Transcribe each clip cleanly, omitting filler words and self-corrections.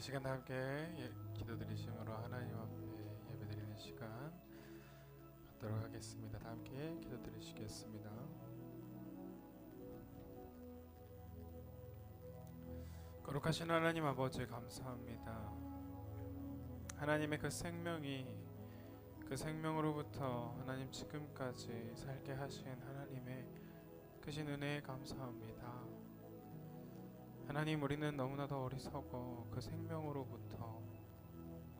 시간 함께 기도드리심으로 하나님 앞에 예배드리는 시간 갖도록 하겠습니다. 다 함께 기도드리시겠습니다. 거룩하신 하나님 아버지 감사합니다. 하나님의 그 생명으로부터 하나님 지금까지 살게 하신 하나님의 크신 은혜에 감사합니다. 하나님, 우리는 너무나도 어리석어 그 생명으로부터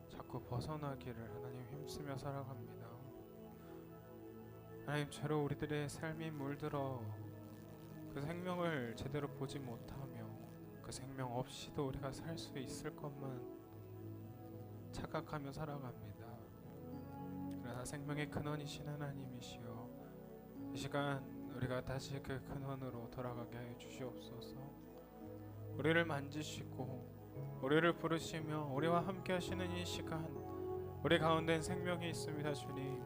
자꾸 벗어나기를 하나님 힘쓰며 살아갑니다. 하나님, 죄로 우리들의 삶이 물들어 그 생명을 제대로 보지 못하며 그 생명 없이도 우리가 살 수 있을 것만 착각하며 살아갑니다. 그러나 생명의 근원이신 하나님이시여, 이 시간 우리가 다시 그 근원으로 돌아가게 하여 주시옵소서. 우리를 만지시고 우리를 부르시며 우리와 함께 하시는 이 시간, 우리 가운데는 생명이 있습니다. 주님,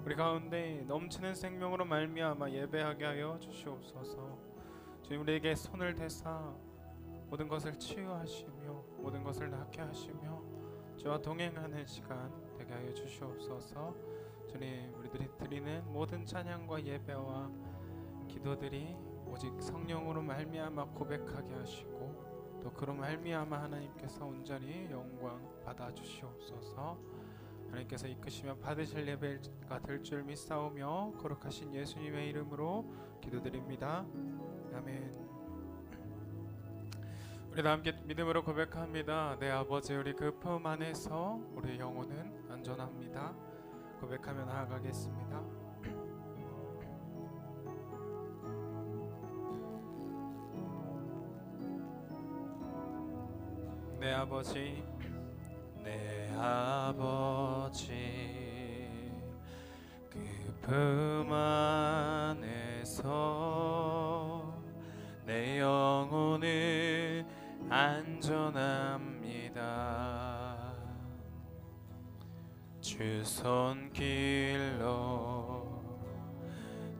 우리 가운데 넘치는 생명으로 말미암아 예배하게 하여 주시옵소서. 주님, 우리에게 손을 대사 모든 것을 치유하시며 모든 것을 낫게 하시며 주와 동행하는 시간 되게 하여 주시옵소서. 주님, 우리들이 드리는 모든 찬양과 예배와 기도들이 오직 성령으로 말미암아 고백하게 하시고 또 그로 말미암아 하나님께서 온전히 영광 받아 주시옵소서. 하나님께서 이끄시며 받으실 예배가 될 줄 믿사오며 거룩하신 예수님의 이름으로 기도드립니다. 아멘. 우리 다 함께 믿음으로 고백합니다. 내 아버지, 우리 그 품 안에서 우리 영혼은 안전합니다. 고백하며 나아가겠습니다. 내 아버지, 내 아버지, 그 품 안에서 내 영혼은 안전합니다. 주 손길로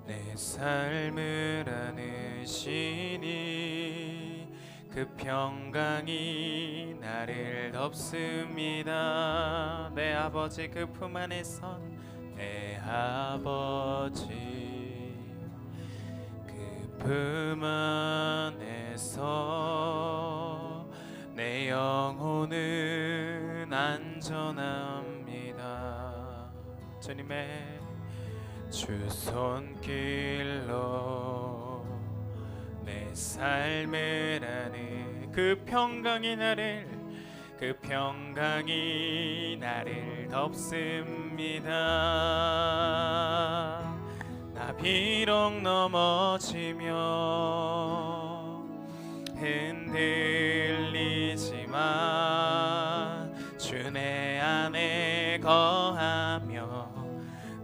내 삶을 안으시니 그 평강이 나를 덮습니다. 내 아버지, 그 품 안에선 내 아버지, 그 품 안에서 내 영혼은 안전합니다. 주님의 주 손길로 내 삶을 아는 그 평강이 나를 덮습니다. 나 비록 넘어지며 흔들리지만 주 내 안에 거하며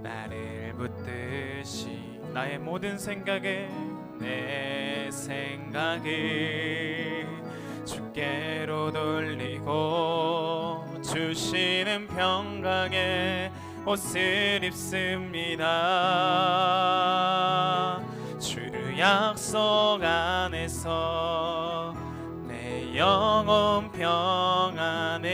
나를 붙드시 나의 모든 생각에 내 생각을 주께로 돌리고 주시는 평강의 옷을 입습니다. 주 약속 안에서 내 영혼 평안에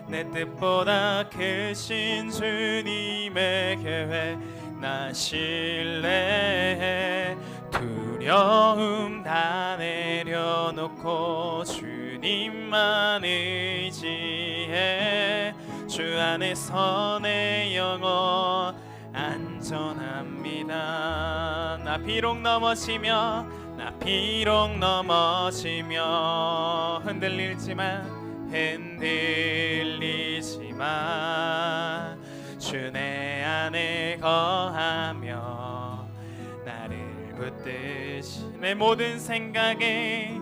내 뜻보다 크신 주님의 계획 나 신뢰해 두려움 다 내려놓고 주님만 의지해 주 안에서 내 영혼 안전합니다. 나 비록 넘어지며 흔들리지만 주 내 안에 거하며 나를 붙드시 내 모든 생각에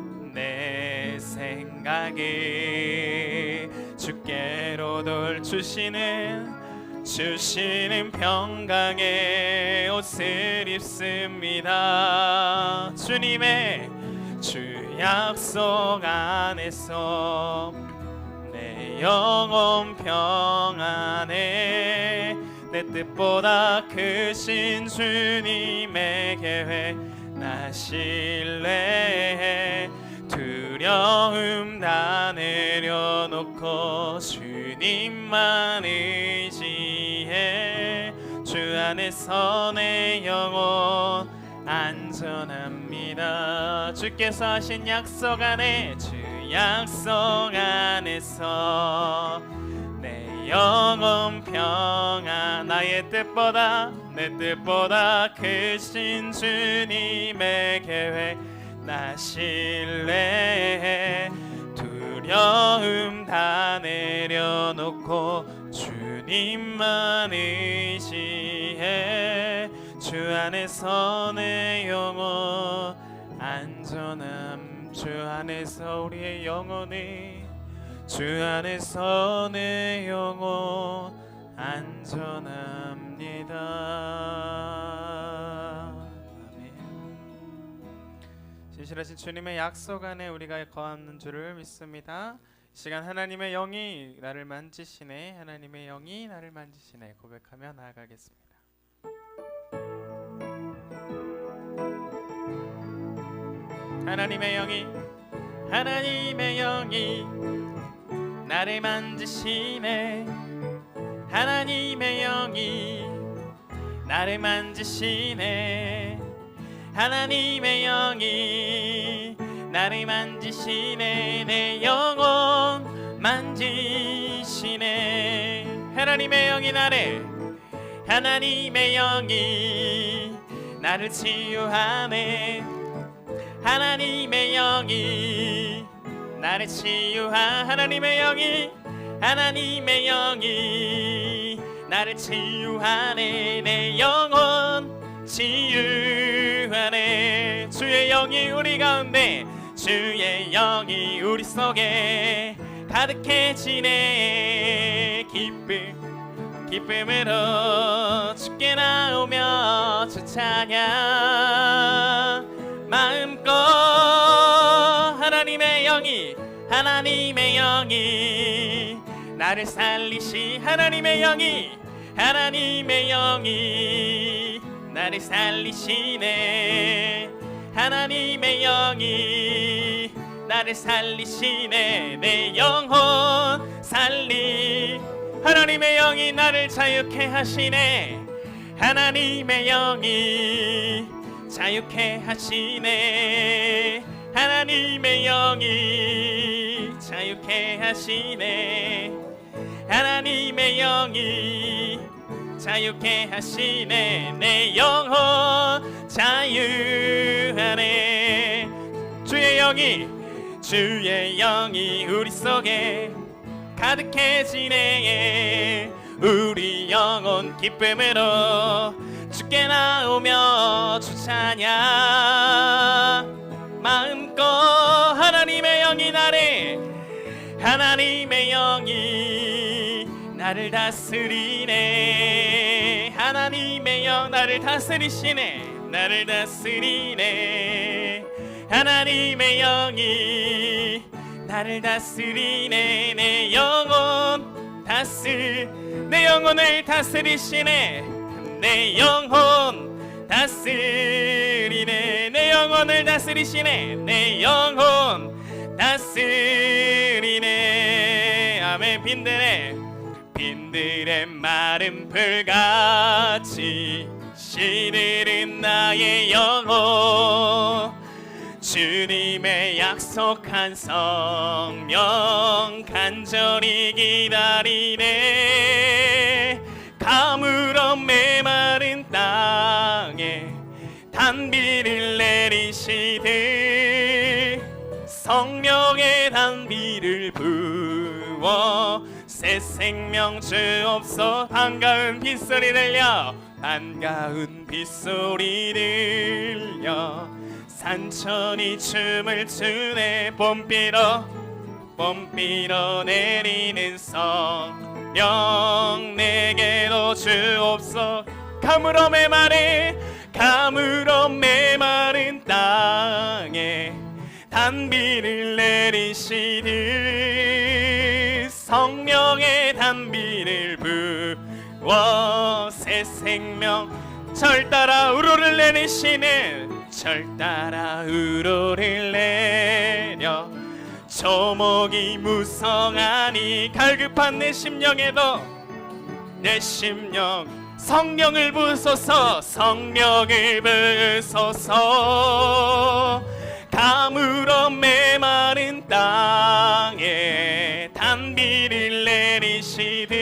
주께로 주시는 평강의 옷을 입습니다. 주님의 주 약속 안에서 내 영혼 평안에 내 뜻보다 크신 주님의 계획 나 신뢰해 두려움 두려움 다 내려놓고 주님만 의지해. 주 안에서 내 영혼 안전합니다. 주께서 하신 약속 안에, 주 약속 안에서 내 영혼 평안. 나의 뜻보다 내 뜻보다 크신 주님의 계획 나 신뢰해. 두려움 다 내려놓고 주님만 의지해. 주 안에서 내 영혼 안전함. 주 안에서 우리의 영혼이, 주 안에서 내 영혼 안전합니다. 아멘. 진실하신 주님의 약속 안에 우리가 거하는 줄을 믿습니다. 이 시간 하나님의 영이 나를 만지시네, 하나님의 영이 나를 만지시네 고백하며 나아가겠습니다. 하나님의 영이, 하나님의 영이 나를 만지시네. 하나님의 영이 나를 만지시네. 하나님의 영이 나를 만지시네. 내 영혼 만지시네. 하나님의 영이 나를, 하나님의 영이 나를 치유하네. 하나님의 영이 나를 치유하. 하나님의 영이, 하나님의 영이 나를 치유하네. 내 영혼 치유하네. 주의 영이 우리 가운데, 주의 영이 우리 속에 가득해지네. 기쁨으로 주께 나오며 주 찬양 마음껏. 하나님의 영이, 하나님의 영이 나를 살리시. 하나님의 영이, 하나님의 영이 나를 살리시네. 하나님의 영이 나를 살리시네. 내 영혼 살리. 하나님의 영이 나를 자유케 하시네. 하나님의 영이 자유케 하시네. 하나님의 영이 자유케 하시네. 하나님의 영이 자유케 하시네. 내 영혼 자유하네. 주의 영이, 주의 영이 우리 속에 가득해지네. 우리 영혼 기쁨으로 주께 나오며 주 찬양 마음껏. 하나님의 영이 나를, 하나님의 영이 나를 다스리네. 하나님의 영 나를 다스리시네. 나를 다스리네. 하나님의 영이 나를 다스리네. 내 영혼 내 영혼을 다스리시네. 내 영혼 다스리네. 내 영혼을 다스리시네. 내 영혼 다스리네. 아멘. 빈들의 마른 풀같이 시들은 나의 영혼. 주님의 약속한 성령 간절히 기다리네. 가물어 메마른 땅에 단비를 내리시듯 성령의 단비를 부어 새 생명 주옵소. 반가운 빗소리 들려, 반가운 빗소리 들려. 산천이 춤을 추네. 봄비로 내리는 성령 내게도 주옵소. 가물어 메마른 땅에 단비를 내리시듯 성령의 단비를 부어 새 생명. 절 따라 우로를 내리시는, 절 따라 우로를 내려 조목이 무성하니 갈급한 내 심령에도 내 심령 성령을 부으소서 성령을 부으소서 가물어 메마른 땅에 단비를 내리시듯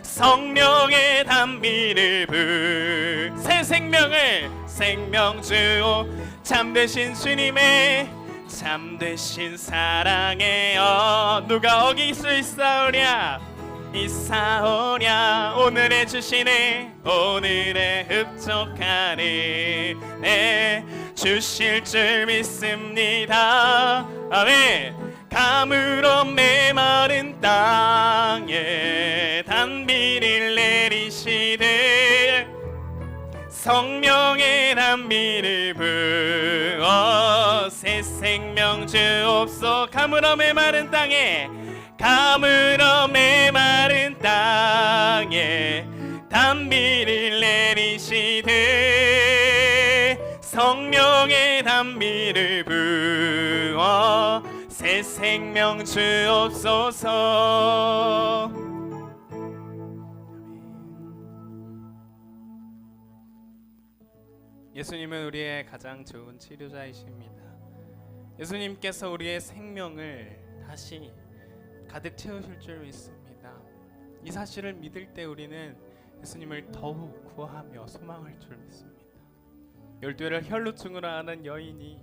성령의 단비를 새 생명을 생명 주오 잠드신 주님의 잠드신 사랑에 누가 어길 수 있사오랴 있사오랴 오늘의 주시네 오늘의 흡족하네 네 주실 줄 믿습니다 아멘 가물어 메마른 땅에 단비를 내리시되 성령의 단비를 부어 새 생명 주옵소 가물어 메마른 땅에 가물어 메마른 땅에 단비를 내리시되 성령의 단비를 부어 새 생명 주옵소서 예수님은 우리의 가장 좋은 치료자이십니다. 예수님께서 우리의 생명을 다시 가득 채우실 줄 믿습니다. 이 사실을 믿을 때 우리는 예수님을 더욱 구하며 소망할 줄 믿습니다. 12회를 혈루증으로 앓은 여인이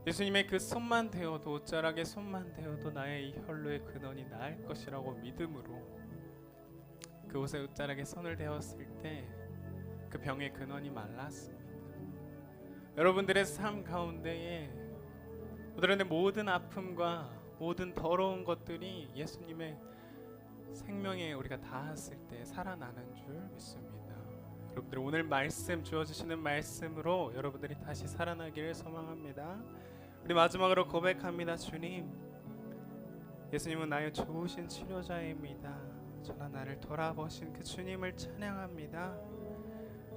예수님의 그 손만 대어도 옷자락의 손만 대어도 나의 이 혈루의 근원이 나을 것이라고 믿음으로 그 옷의 옷자락에 손을 대었을 때 그 병의 근원이 말랐습니다. 여러분들의 삶 가운데에 오늘의 모든 아픔과 모든 더러운 것들이 예수님의 생명에 우리가 닿았을 때 살아나는 줄 믿습니다. 여러분들 오늘 말씀 주어주시는 말씀으로 여러분들이 다시 살아나기를 소망합니다. 우리 마지막으로 고백합니다. 주님, 예수님은 나의 좋으신 치료자입니다. 저나 나를 돌아보신 그 주님을 찬양합니다.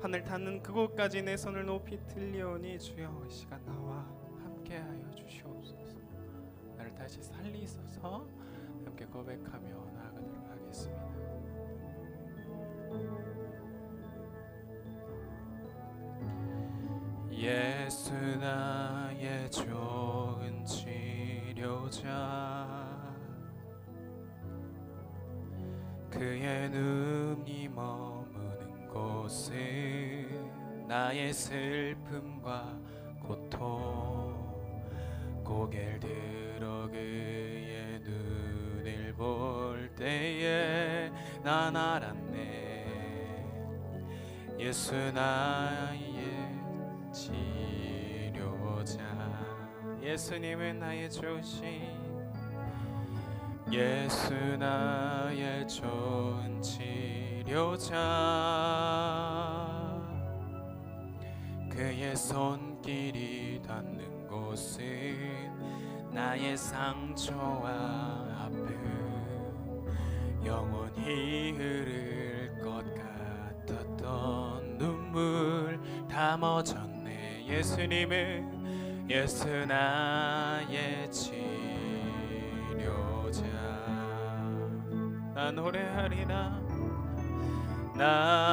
하늘 닿는 그곳까지 내 손을 높이 들려오니 주여 이 시간 나와 함께하여 주시옵소서. 나를 다시 살리소서. 함께 고백하며 나아가도록 하겠습니다. 예수 나의 좋은 치료자 그의 눈이 머무는 곳은 나의 슬픔과 고통 고개를 들어 그의 눈을 볼 때에 난 알았네 예수 나의 치료자 예수님은 나의 좋으신 예수 나의 좋은 치료자 그의 손길이 닿는 곳은 나의 상처와 아픔 영원히 흐를 것 같았던 눈물 다 멎었네 예수님은 예수 나의 치료자 나 노래하리라 나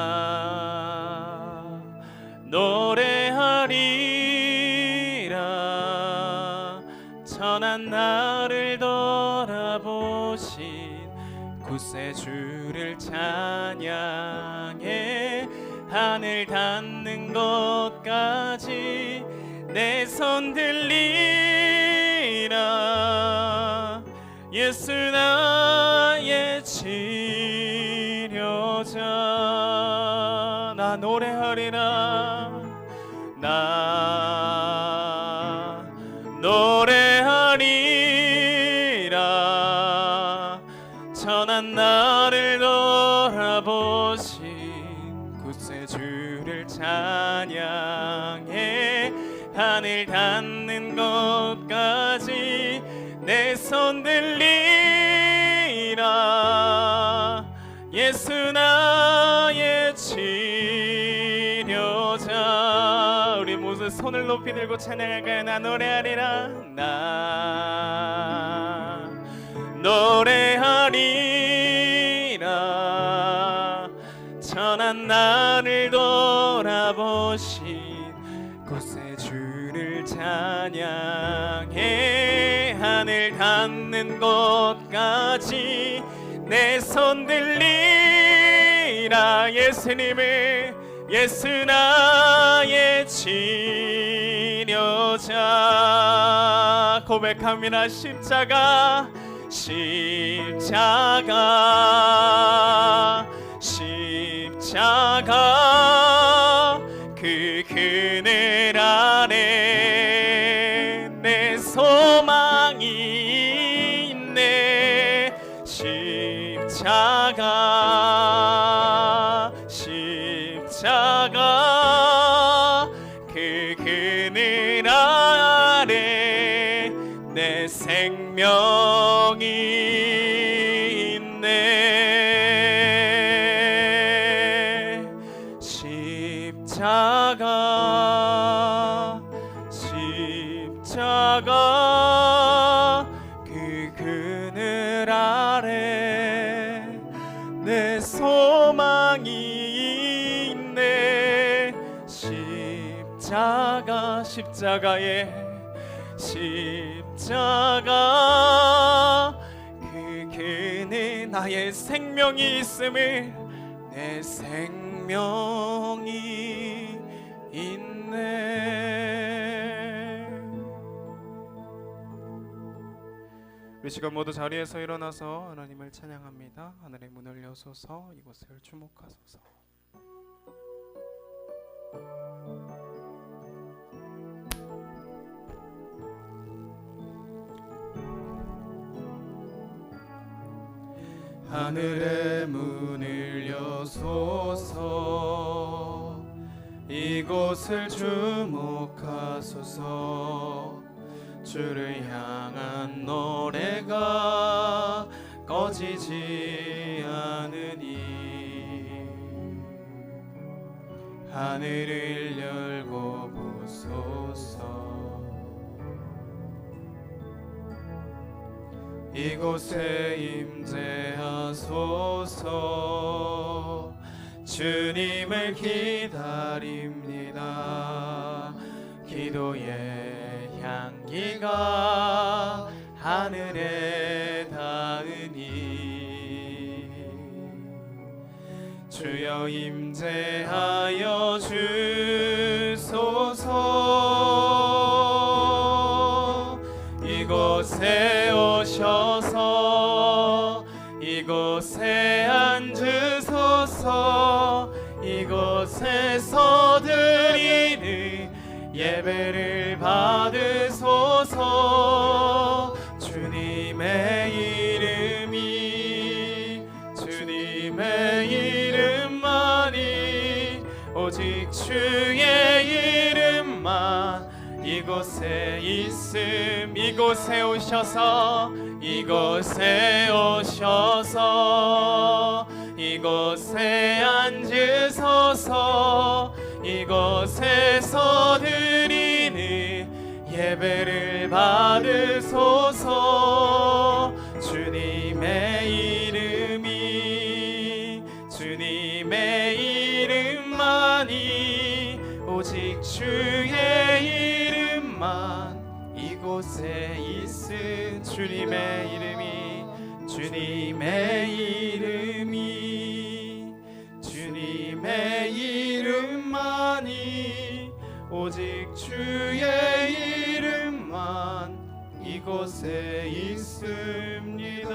노래하리라 천한 나를 돌아보신 구세주를 찬양해 하늘 닿는 곳까지 내 손 들리라 예수 나의 치료자 나 노래하리라 나 노래하리라 천한 나를 돌아보신 구세주를 찬양해 하늘 닿는 곳까지 내 손 들리라 예수 나의 치료자 우리 모두 모두 손을 높이 들고 찬양할까요? 나 노래하리라. 나 노래하리라. 천한 나를 돌아보신 곳에 주를 찬양해. 하늘 닿는 곳까지 내 손 들리라. 예수님을, 예수 나의 치료자. 고백합니다. 십자가, 십자가, 십자가. 그 그늘 아래 내 소망이 있네. 십자가, 십자가. 그 그늘 아래 내 생명이 있네. 십자가, 십자가. 그 그늘 아래 내 소망이 있네. 십자가, 십자가에, 십자가. 그 그는 나의 생명이 있음을, 내 생명이 있네. 우리 시간 모두 자리에서 일어나서 하나님을 찬양합니다. 하늘의 문을 여소서 이곳을 주목하소서. 하늘의 문을 여소서 이곳을 주목하소서. 주를 향한 노래가 꺼지지 않으니 하늘을 열고 보소서. 이곳에 임재하소서. 주님을 기다립니다. 기도의 향기가 하늘에 닿으니 주여 임재하여 주소서. 이곳에 오셔서 이곳에 앉으소서. 이곳에서 드리는 예배를 받으소서. 주님의 이름이, 주님의 이름만이, 오직 주의 이름만 이곳에 있음. 이곳에 오셔서, 이곳에 오셔서, 이곳에 앉으소서. 이곳에서 드리는 예배를 받으소서. 주님의 이름이, 주님의 이름만이, 오직 주의 이름만 이곳에 있음. 주님의 이름이, 주님의 이름이, 주님의 이름만이, 오직 주의 이름만 이곳에 있습니다.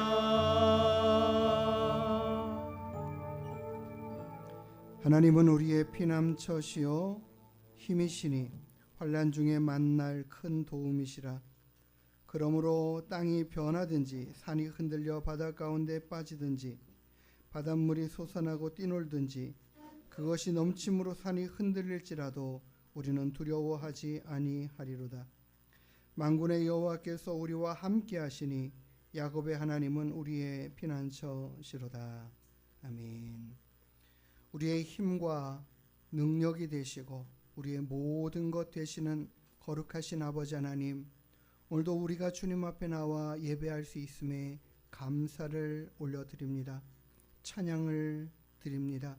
하나님은 우리의 피난처시요 힘이시니 환난 중에 만날 큰 도움이시라. 그러므로 땅이 변하든지 산이 흔들려 바다 가운데 빠지든지 바닷물이 솟아나고 뛰놀든지 그것이 넘침으로 산이 흔들릴지라도 우리는 두려워하지 아니하리로다. 만군의 여호와께서 우리와 함께 하시니 야곱의 하나님은 우리의 피난처시로다. 아멘. 우리의 힘과 능력이 되시고 우리의 모든 것 되시는 거룩하신 아버지 하나님, 오늘도 우리가 주님 앞에 나와 예배할 수 있음에 감사를 올려드립니다. 찬양을 드립니다.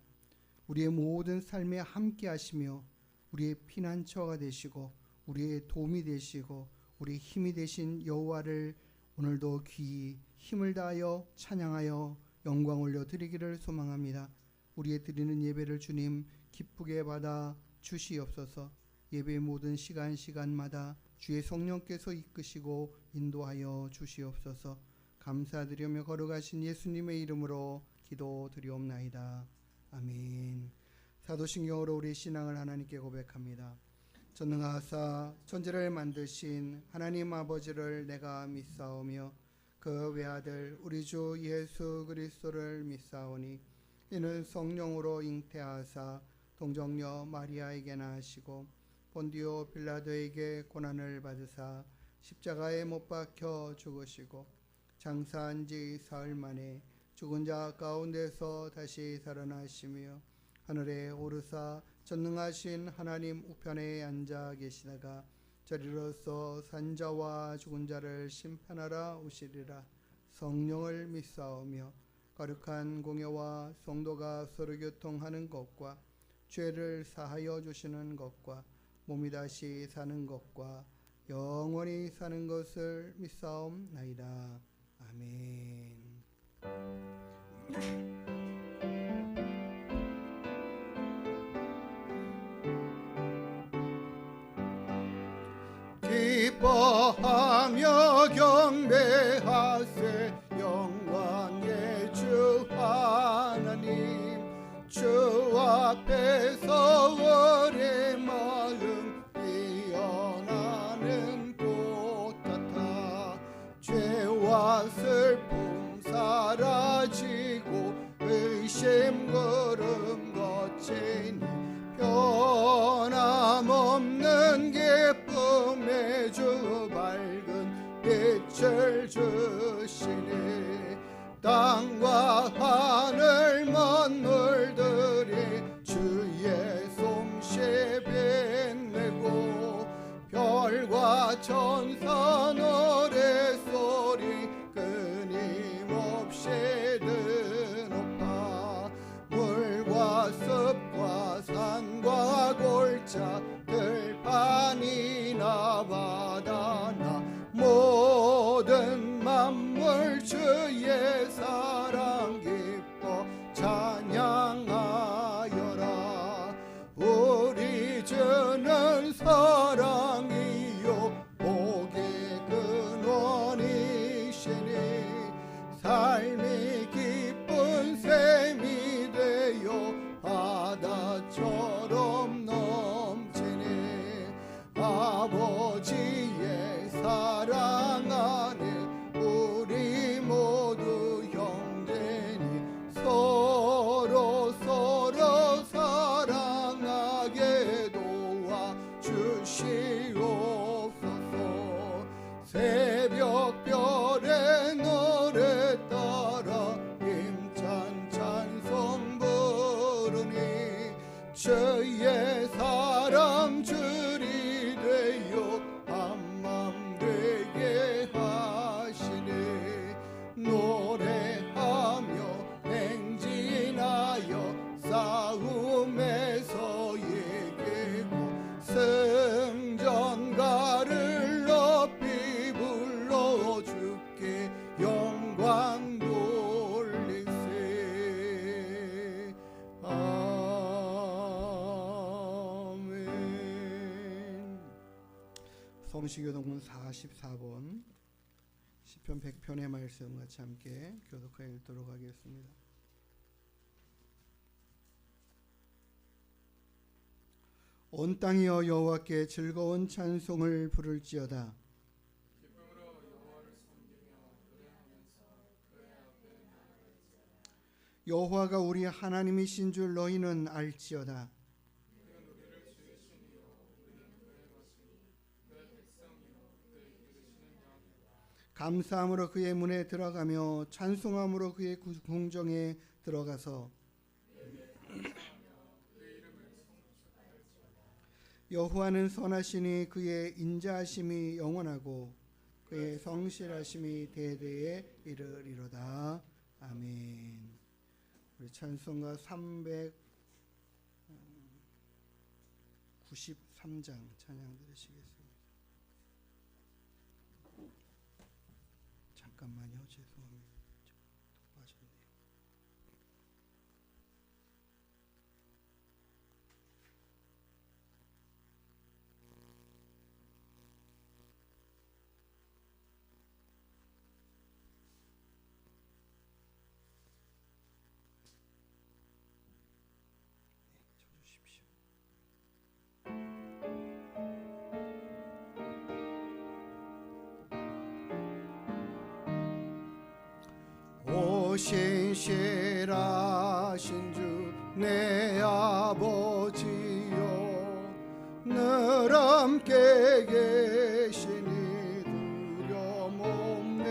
우리의 모든 삶에 함께 하시며 우리의 피난처가 되시고 우리의 도움이 되시고 우리의 힘이 되신 여호와를 오늘도 귀히 힘을 다하여 찬양하여 영광 올려드리기를 소망합니다. 우리의 드리는 예배를 주님 기쁘게 받아 주시옵소서. 예배의 모든 시간마다 주의 성령께서 이끄시고 인도하여 주시옵소서. 감사드리며 걸어가신 예수님의 이름으로 기도드리옵나이다. 아멘. 사도신경으로 우리 신앙을 하나님께 고백합니다. 전능하사 천지를 만드신 하나님 아버지를 내가 믿사오며 그 외아들 우리 주 예수 그리스도를 믿사오니 이는 성령으로 잉태하사 동정녀 마리아에게 나시고 본디오 빌라도에게 고난을 받으사 십자가에 못 박혀 죽으시고 장사한 지 사흘 만에 죽은 자 가운데서 다시 살아나시며 하늘에 오르사 전능하신 하나님 우편에 앉아 계시다가 저리로서 산자와 죽은 자를 심판하러 오시리라. 성령을 믿사오며 거룩한 공예와 성도가 서로 교통하는 것과 죄를 사하여 주시는 것과 몸이 다시 사는 것과 영원히 사는 것을 믿사옵나이다. 아멘. 기뻐하며 경배하세 영광의 주 하나님 주 앞에서 우리 마음 피어나는 꽃 같아 죄와 슬픔 사라지고 의심 걸음 거치니 변함없는 기쁨의 주 밝은 빛을 주시니 땅과 하늘 만물들이 주의 솜씨 빛내고 별과 천사 노래소리 끊임없이 드높아 물과 습과 산과 골짜 들판이나 바다나 모든 만물 주의 사랑 기뻐 찬양하여라. 우리 주는 사랑이요 복의 근원이시니 삶이 기쁜 샘이 되어 바다처럼 넘치니 아버지의 사랑 안에 우리 모두 형제니 서로 사랑하게 도와 주시옵소서. 새벽별의 노래 따라 힘찬 찬송 부르니 주의 사랑 줄이 되어 한맘 되게 하시니 노래하며 행진하여 싸움에서 이기고 승전가를 높이 불러 주께 영광 돌리세. 아멘. 성시교독문 44번 시편 100편의 말씀 같이 함께 교독하여 읽도록 하겠습니다. 온 땅이여 여호와께 즐거운 찬송을 부를지어다. 여호와가 우리 하나님이신 줄 너희는 알지어다. 감사함으로 그의 문에 들어가며 찬송함으로 그의 궁정에 들어가서 여호와는 선하시니 그의 인자하심이 영원하고 그의 성실하심이 대대에 이르리로다. 아멘. 우리 찬송가 393장 찬양 드리시겠습니다. 잠깐만요. 죄송합니다. 빠졌네요. 쳐주십시오. 오신실하신 주 내 아버지여 늘 함께 계시니 두려움없네.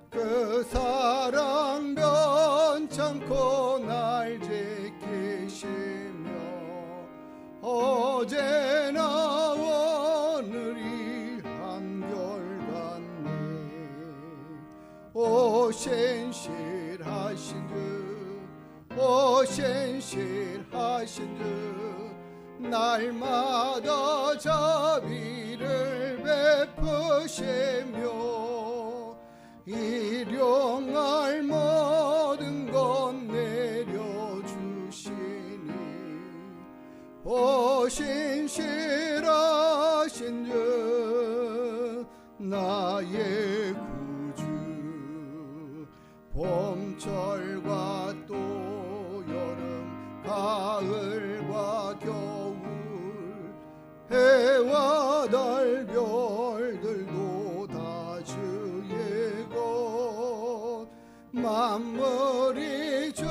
그 사랑 변찮고 날 지키시며 어제나 오늘이 한결같네. 오신실하신 주 오신실하신 주 날마다 자비를 베푸시며 일용할 모든 것 내려주시니 오신실하신 주 나의 구주. 봄철과 또 여름 가을과 겨울 해와 달 별들도 다 주의 것. 만물이 주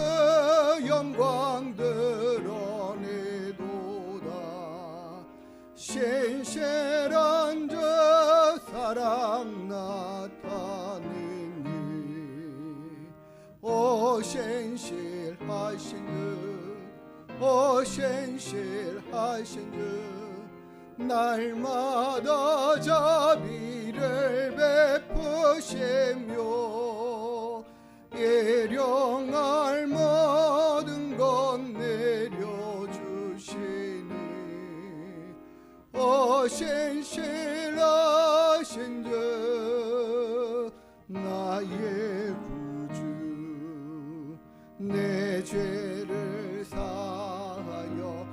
영광 드러내도다. 신실한 주 사랑 나타내니 오신실하신 주 오신실하신 주 날마다 자비를 베푸시며 일용할 모든 것 내려주시니 오신실하신 주 나의 구주. 내 죄를 사하여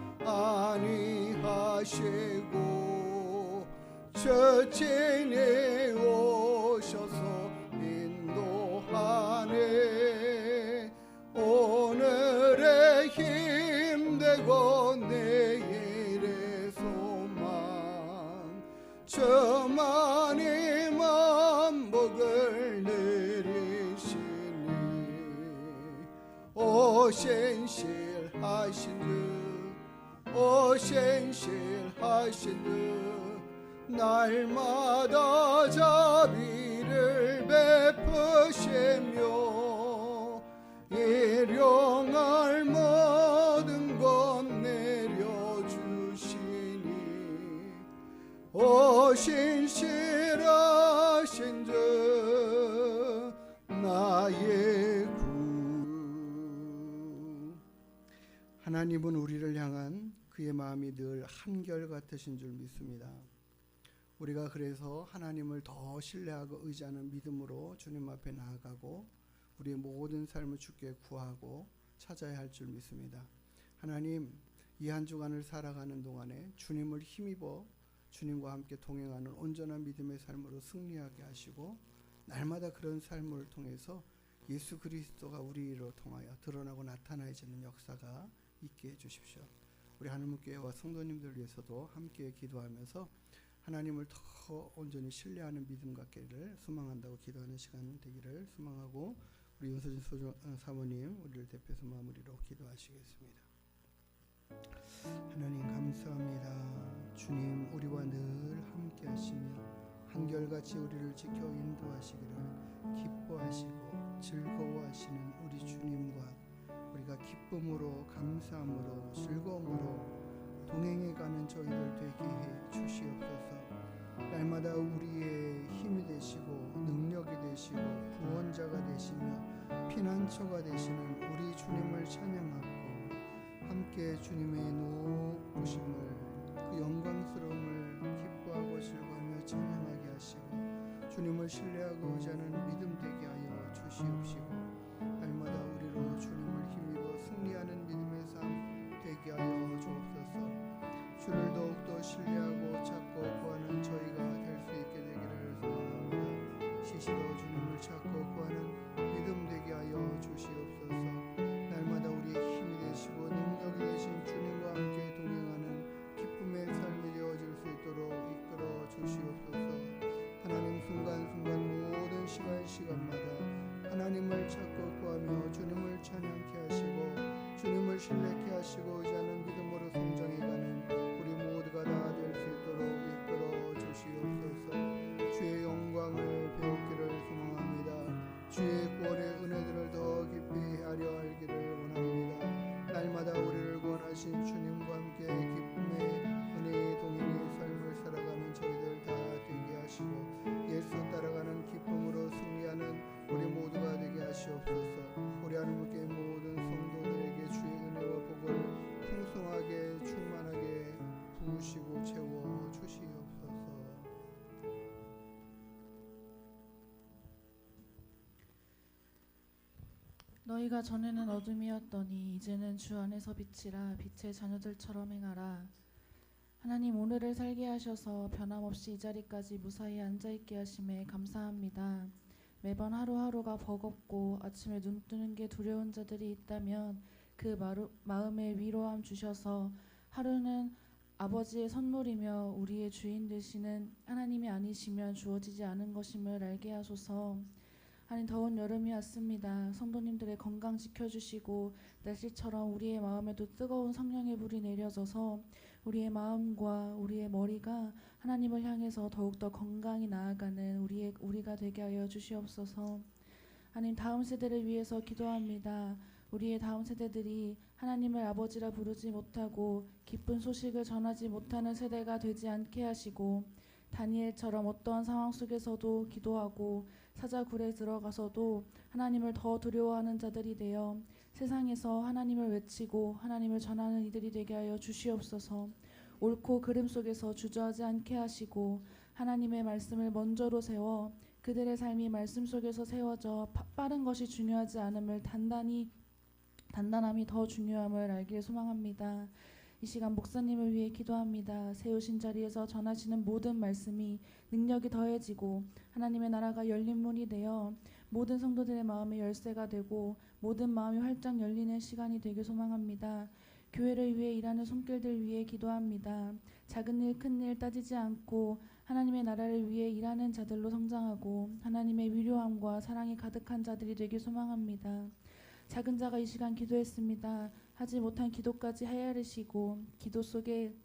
아니하시고 저친이 오셔서 인도하네. 오늘의 힘되고 내일의 소망 저만이 만복을 내리시니 오신실하신 주 오신실하신 주 날마다 자비를 베푸시며 일용할 모든 것 내려주시니 오신실하신 주 나의 구. 하나님은 우리를 향한 그의 마음이 늘 한결같으신 줄 믿습니다. 우리가 그래서 하나님을 더 신뢰하고 의지하는 믿음으로 주님 앞에 나아가고 우리의 모든 삶을 주께 구하고 찾아야 할 줄 믿습니다. 하나님, 이 한 주간을 살아가는 동안에 주님을 힘입어 주님과 함께 동행하는 온전한 믿음의 삶으로 승리하게 하시고 날마다 그런 삶을 통해서 예수 그리스도가 우리로 통하여 드러나고 나타나지는 역사가 있게 해주십시오. 우리 하늘문교회와 성도님들 위해서도 함께 기도하면서 하나님을 더 온전히 신뢰하는 믿음 갖기를 소망한다고 기도하는 시간 되기를 소망하고 우리 윤서진 사모님 우리를 대표해서 마무리로 기도하시겠습니다. 하나님 감사합니다. 주님 우리와 늘 함께 하시며 한결같이 우리를 지켜 인도하시기를 기뻐하시고 즐거워하시는 우리 주님과 우리가 기쁨으로 감사함으로 즐거움으로 동행해가는 저희들 되게 해 주시옵소서. 날마다 우리의 힘이 되시고 능력이 되시고 구원자가 되시며 피난처가 되시는 우리 주님을 찬양하고 함께 주님의 높으심을 그 영광스러움을 기뻐하고 즐거워하며 찬양하게 하시고 주님을 신뢰하고 의지하는 믿음 되게 하여 주시옵시고 날마다 우리로 주님을 힘입어 승리하는 믿음의 삶 되게 하여 주옵소서. 주를 더욱더 신뢰하고 찾고 구하는 저희가 될 수 있게 되기를 소망합니다. 시시로 주님을 찾고 구하는 믿음 되게 하여 주시옵소서. 날마다 우리의 힘이 되시고 능력이 되신 주님과 함께 동행하는 기쁨의 삶이 되어질 수 있도록 이끌어 주시옵소서. 하나님 순간순간 모든 시간마다 하나님을 찾고 구하며 주님을 찬양케 하시고 주님을 신뢰케 하시고 의지하는 믿음으로 성장해가는 우리 모두가 다 될 수 있도록 이끌어 주시옵소서. 주의 영광을 배우기를 소망합니다. 주의 구원의 은혜들을 더 깊이 헤아려 알기를 원합니다. 날마다 우리를 구원하신 주님과 함께 기쁨의 은혜의 동행의 삶을 살아가는 저희들 다 되게 하시고 예수 따라가는 기쁨으로 승리하는 우리 모두가 되게 하시옵소서. 우리 하나님께 모든 성도들에게 주의 은혜와 복을 풍성하게 충만하게 부으시고 채워 주시옵소서. 너희가 전에는 어둠이었더니 이제는 주 안에서 빛이라. 빛의 자녀들처럼 행하라. 하나님, 오늘을 살게 하셔서 변함없이 이 자리까지 무사히 앉아있게 하심에 감사합니다. 매번 하루하루가 버겁고 아침에 눈 뜨는 게 두려운 자들이 있다면 그 마음에 위로함 주셔서 하루는 아버지의 선물이며 우리의 주인 되시는 하나님이 아니시면 주어지지 않은 것임을 알게 하소서. 하나님, 더운 여름이 왔습니다. 성도님들의 건강 지켜주시고 날씨처럼 우리의 마음에도 뜨거운 성령의 불이 내려져서 우리의 마음과 우리의 머리가 하나님을 향해서 더욱더 건강히 나아가는 우리가 되게 하여 주시옵소서. 하나님, 다음 세대를 위해서 기도합니다. 우리의 다음 세대들이 하나님을 아버지라 부르지 못하고 기쁜 소식을 전하지 못하는 세대가 되지 않게 하시고 다니엘처럼 어떠한 상황 속에서도 기도하고 사자굴에 들어가서도 하나님을 더 두려워하는 자들이 되어 세상에서 하나님을 외치고 하나님을 전하는 이들이 되게 하여 주시옵소서. 옳고 그름 속에서 주저하지 않게 하시고 하나님의 말씀을 먼저로 세워 그들의 삶이 말씀 속에서 세워져 빠른 것이 중요하지 않음을 단단함이 더 중요함을 알기를 소망합니다. 이 시간 목사님을 위해 기도합니다. 세우신 자리에서 전하시는 모든 말씀이 능력이 더해지고 하나님의 나라가 열린 문이 되어 모든 성도들의 마음의 열쇠가 되고 모든 마음이 활짝 열리는 시간이 되길 소망합니다. 교회를 위해 일하는 손길들 위해 기도합니다. 작은 일 큰 일 따지지 않고 하나님의 나라를 위해 일하는 자들로 성장하고 하나님의 위로함과 사랑이 가득한 자들이 되길 소망합니다. 작은 자가 이 시간 기도했습니다. 하지 못한 기도까지 헤아리시고 기도 속에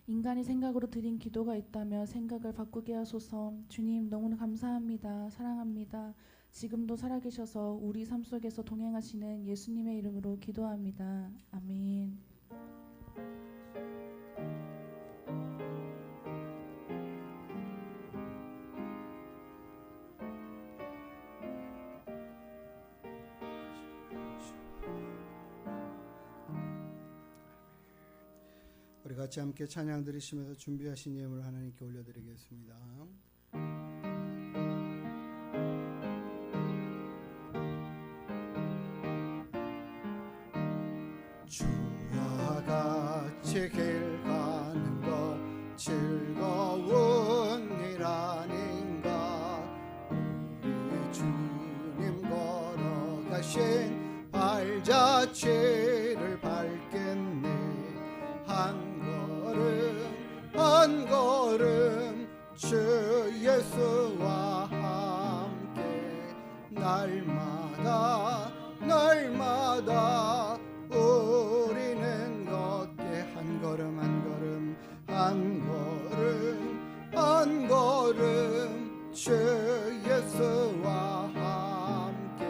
인간이 생각으로 드린 기도가 있다며 생각을 바꾸게 하소서. 주님, 너무나 감사합니다. 사랑합니다. 지금도 살아계셔서 우리 삶 속에서 동행하시는 예수님의 이름으로 기도합니다. 아멘. 우리 같이 함께 찬양 드리시면서 준비하신 예물을 하나님께 올려드리겠습니다. 주와 같이 길 가는 것 즐거운 일 아닌가. 우리 주님 걸어가신 발자취를 밟겠네. 한 걸음 주 예수와 함께 날마다 우리는 걷게 한 걸음 주 예수와 함께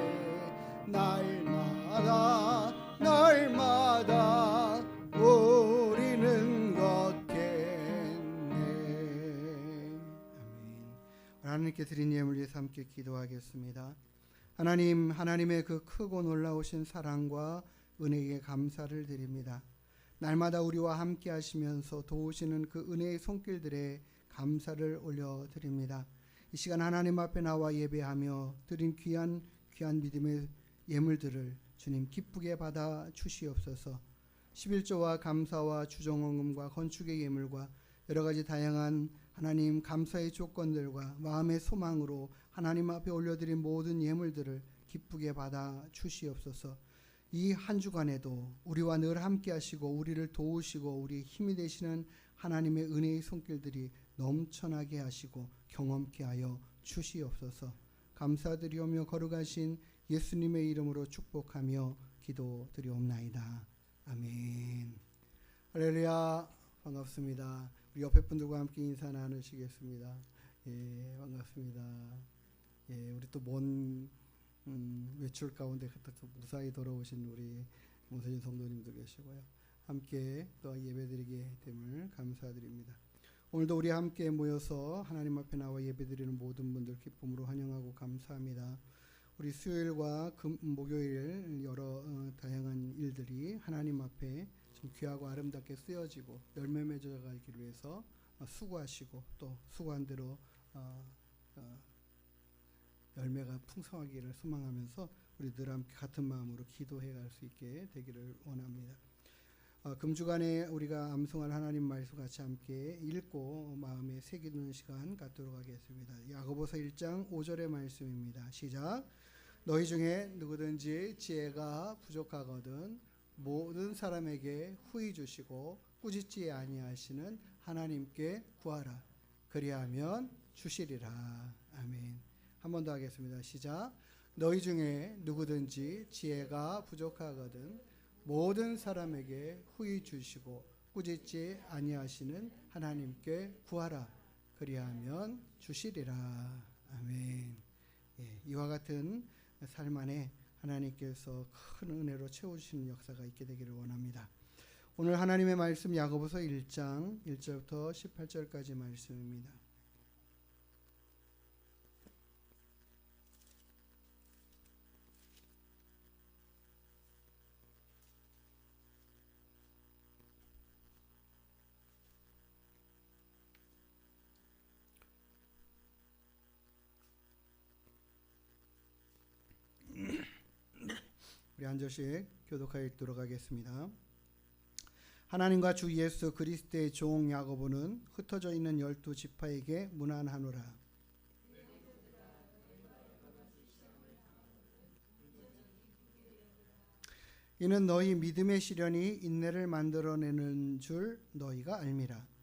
날마다 우리는 하나님께 드린 예물 위해서 함께 기도하겠습니다. 하나님, 하나님의 그 크고 놀라우신 사랑과 은혜에 감사를 드립니다. 날마다 우리와 함께 하시면서 도우시는 그 은혜의 손길들에 감사를 올려드립니다. 이 시간 하나님 앞에 나와 예배하며 드린 귀한 믿음의 예물들을 주님 기쁘게 받아 주시옵소서. 11조와 감사와 주정헌금과 건축의 예물과 여러 가지 다양한 하나님 감사의 조건들과 마음의 소망으로 하나님 앞에 올려드린 모든 예물들을 기쁘게 받아 주시옵소서. 이 한 주간에도 우리와 늘 함께 하시고 우리를 도우시고 우리의 힘이 되시는 하나님의 은혜의 손길들이 넘쳐나게 하시고 경험케 하여 주시옵소서. 감사드리오며 거룩하신 예수님의 이름으로 축복하며 기도드리옵나이다. 아멘. 할렐루야. 반갑습니다. 우리 옆에 분들과 함께 인사 나누시겠습니다. 예, 반갑습니다. 예, 우리 또 먼 외출 가운데 또 무사히 돌아오신 우리 모세진 성도님도 계시고요. 함께 또 예배드리게 됨을 감사드립니다. 오늘도 우리 함께 모여서 하나님 앞에 나와 예배드리는 모든 분들 기쁨으로 환영하고 감사합니다. 우리 수요일과 목요일 여러 다양한 일들이 하나님 앞에 좀 귀하고 아름답게 쓰여지고 열매 맺어가기 위해서 수고하시고 또 수고한 대로 열매가 풍성하기를 소망하면서 우리 늘 함께 같은 마음으로 기도해 갈 수 있게 되기를 원합니다. 금주간에 우리가 암송할 하나님 말씀 같이 함께 읽고 마음에 새기는 시간 갖도록 하겠습니다. 야고보서 1장 5절의 말씀입니다. 시작. 너희 중에 누구든지 지혜가 부족하거든 모든 사람에게 후히 주시고 꾸짖지 아니하시는 하나님께 구하라. 그리하면 주시리라. 아멘. 한 번 더 하겠습니다. 시작. 너희 중에 누구든지 지혜가 부족하거든 모든 사람에게 후히 주시고 꾸짖지 아니하시는 하나님께 구하라. 그리하면 주시리라. 아멘. 예, 이와 같은 삶 안에 하나님께서 큰 은혜로 채우시는 역사가 있게 되기를 원합니다. 오늘 하나님의 말씀 야고보서 1장 1절부터 18절까지 말씀입니다. 우리 한 절씩 교독하여 읽도록 하겠습니다. 하나님과 주 예수 그리스도의 종 야고보는 흩어져 있는 12지파에게 문안하노라. 이는 너희 믿음의 시련이 인내를 만들어내는 줄 너희가 알미라.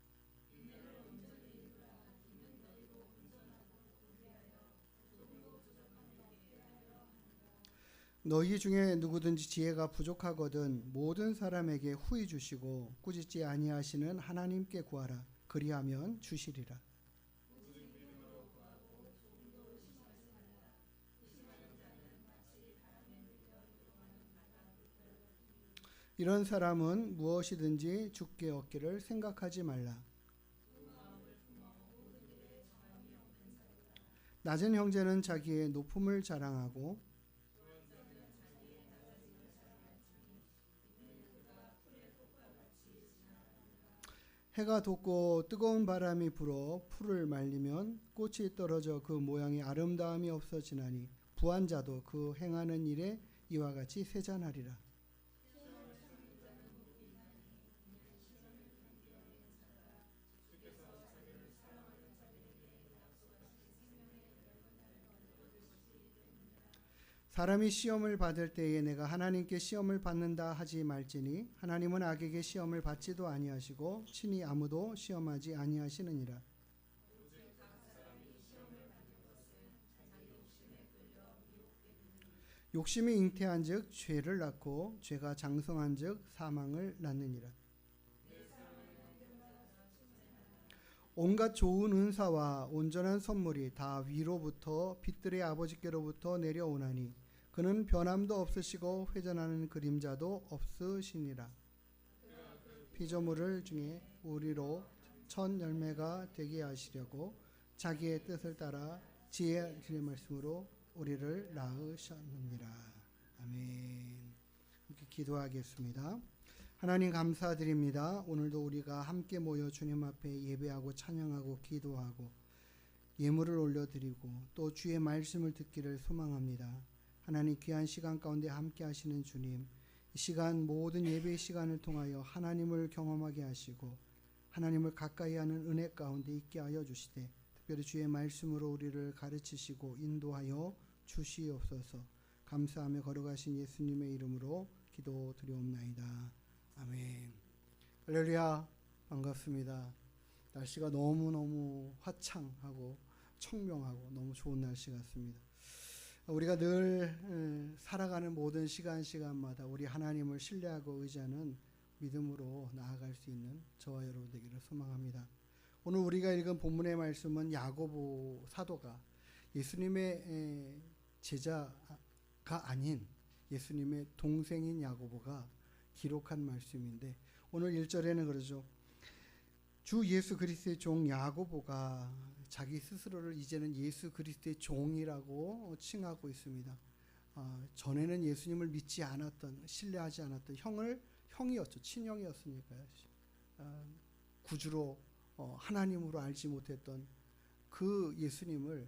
너희 중에 누구든지 지혜가 부족하거든 모든 사람에게 후히 주시고 꾸짖지 아니하시는 하나님께 구하라. 그리하면 주시리라. 이런 사람은 무엇이든지 주께 얻기를 생각하지 말라. 낮은 형제는 자기의 높음을 자랑하고 해가 돋고 뜨거운 바람이 불어 풀을 말리면 꽃이 떨어져 그 모양의 아름다움이 없어지나니 부한 자도 그 행하는 일에 이와 같이 세잔하리라. 사람이 시험을 받을 때에 내가 하나님께 시험을 받는다 하지 말지니 하나님은 악에게 시험을 받지도 아니하시고 친히 아무도 시험하지 아니하시느니라. 욕심이 잉태한즉 죄를 낳고 죄가 장성한즉 사망을 낳느니라. 온갖 좋은 은사와 온전한 선물이 다 위로부터 빛들의 아버지께로부터 내려오나니 그는 변함도 없으시고 회전하는 그림자도 없으시니라. 피조물을 중에 우리로 첫 열매가 되게 하시려고 자기의 뜻을 따라 지혜의 주의 말씀으로 우리를 낳으셨느니라. 아멘. 함께 기도하겠습니다. 하나님 감사드립니다. 오늘도 우리가 함께 모여 주님 앞에 예배하고 찬양하고 기도하고 예물을 올려드리고 또 주의 말씀을 듣기를 소망합니다. 하나님 귀한 시간 가운데 함께 하시는 주님, 이 시간 모든 예배 시간을 통하여 하나님을 경험하게 하시고 하나님을 가까이 하는 은혜 가운데 있게 하여 주시되 특별히 주의 말씀으로 우리를 가르치시고 인도하여 주시옵소서. 감사하며 걸어가신 예수님의 이름으로 기도드리옵나이다. 아멘. 할렐루야. 반갑습니다. 날씨가 너무너무 화창하고 청명하고 너무 좋은 날씨 같습니다. 우리가 늘 살아가는 모든 시간마다 우리 하나님을 신뢰하고 의지하는 믿음으로 나아갈 수 있는 저와 여러분 되기를 소망합니다. 오늘 우리가 읽은 본문의 말씀은 야고보 사도가 예수님의 제자가 아닌 예수님의 동생인 야고보가 기록한 말씀인데 오늘 1절에는 그러죠. 주 예수 그리스도의 종 야고보가 자기 스스로를 이제는 예수 그리스도의 종이라고 칭하고 있습니다. 전에는 예수님을 믿지 않았던, 신뢰하지 않았던 형이었죠. 친형이었으니까요. 구주로 하나님으로 알지 못했던 그 예수님을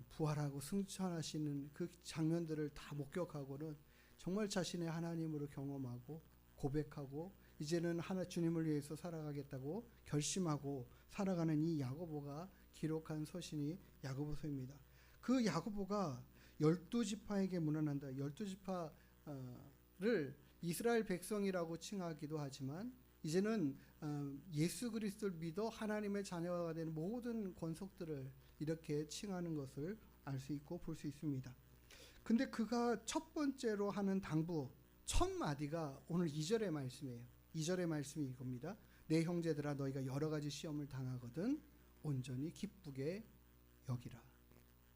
부활하고 승천하시는 그 장면들을 다 목격하고는 정말 자신의 하나님으로 경험하고 고백하고 이제는 주님을 위해서 살아가겠다고 결심하고 살아가는 이 야고보가 기록한 서신이 야고보서입니다. 그 야고보가 12지파에게 문안한다. 12지파를 이스라엘 백성이라고 칭하기도 하지만 이제는 예수 그리스도를 믿어 하나님의 자녀가 되는 모든 권속들을 이렇게 칭하는 것을 알 수 있고 볼 수 있습니다. 근데 그가 첫 번째로 하는 당부 첫 마디가 오늘 2절의 말씀이에요. 2절의 말씀이 이겁니다. 내 형제들아 너희가 여러 가지 시험을 당하거든 온전히 기쁘게 여기라.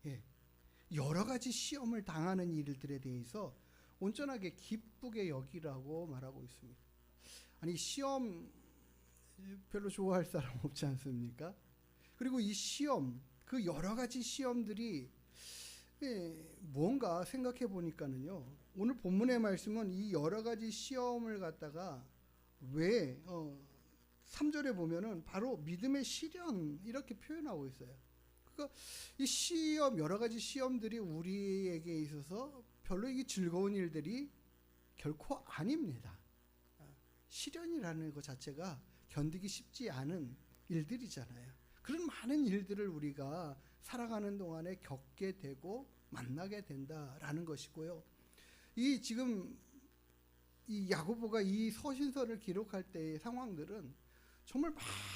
예. 여러 가지 시험을 당하는 일들에 대해서 온전하게 기쁘게 여기라고 말하고 있습니다. 아니 시험 별로 좋아할 사람 없지 않습니까? 그리고 이 시험 그 여러 가지 시험들이 뭔가 생각해 보니까는요. 오늘 본문의 말씀은 이 여러 가지 시험을 갖다가 왜 3절에 보면은 바로 믿음의 시련 이렇게 표현하고 있어요. 그러니까 이 시험 여러 가지 시험들이 우리에게 있어서 별로 이게 즐거운 일들이 결코 아닙니다. 시련이라는 것 자체가 견디기 쉽지 않은 일들이잖아요. 그런 많은 일들을 우리가 살아가는 동안에 겪게 되고 만나게 된다라는 것이고요. 이 지금 이 야고보가 이 서신서를 기록할 때의 상황들은 정말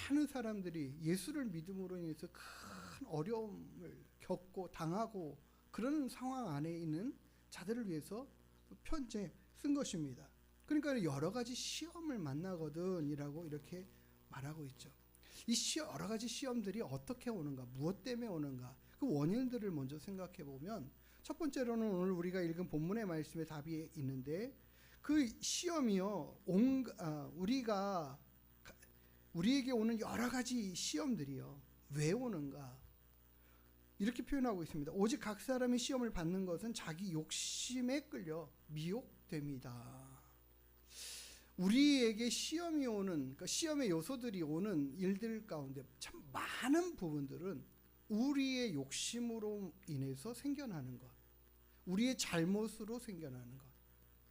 많은 사람들이 예수를 믿음으로 인해서 큰 어려움을 겪고 당하고 그런 상황 안에 있는 자들을 위해서 편지에 쓴 것입니다. 그러니까 여러 가지 시험을 만나거든이라고 이렇게 말하고 있죠. 이 여러 가지 시험들이 어떻게 오는가, 무엇 때문에 오는가, 그 원인들을 먼저 생각해 보면 첫 번째로는 오늘 우리가 읽은 본문의 말씀에 답이 있는데 그 시험이요, 우리에게 오는 여러 가지 시험들이요, 왜 오는가? 이렇게 표현하고 있습니다. 오직 각 사람이 시험을 받는 것은 자기 욕심에 끌려 미혹됩니다. 우리에게 시험이 오는, 그러니까 시험의 요소들이 오는 일들 가운데 참 많은 부분들은 우리의 욕심으로 인해서 생겨나는 것, 우리의 잘못으로 생겨나는 것,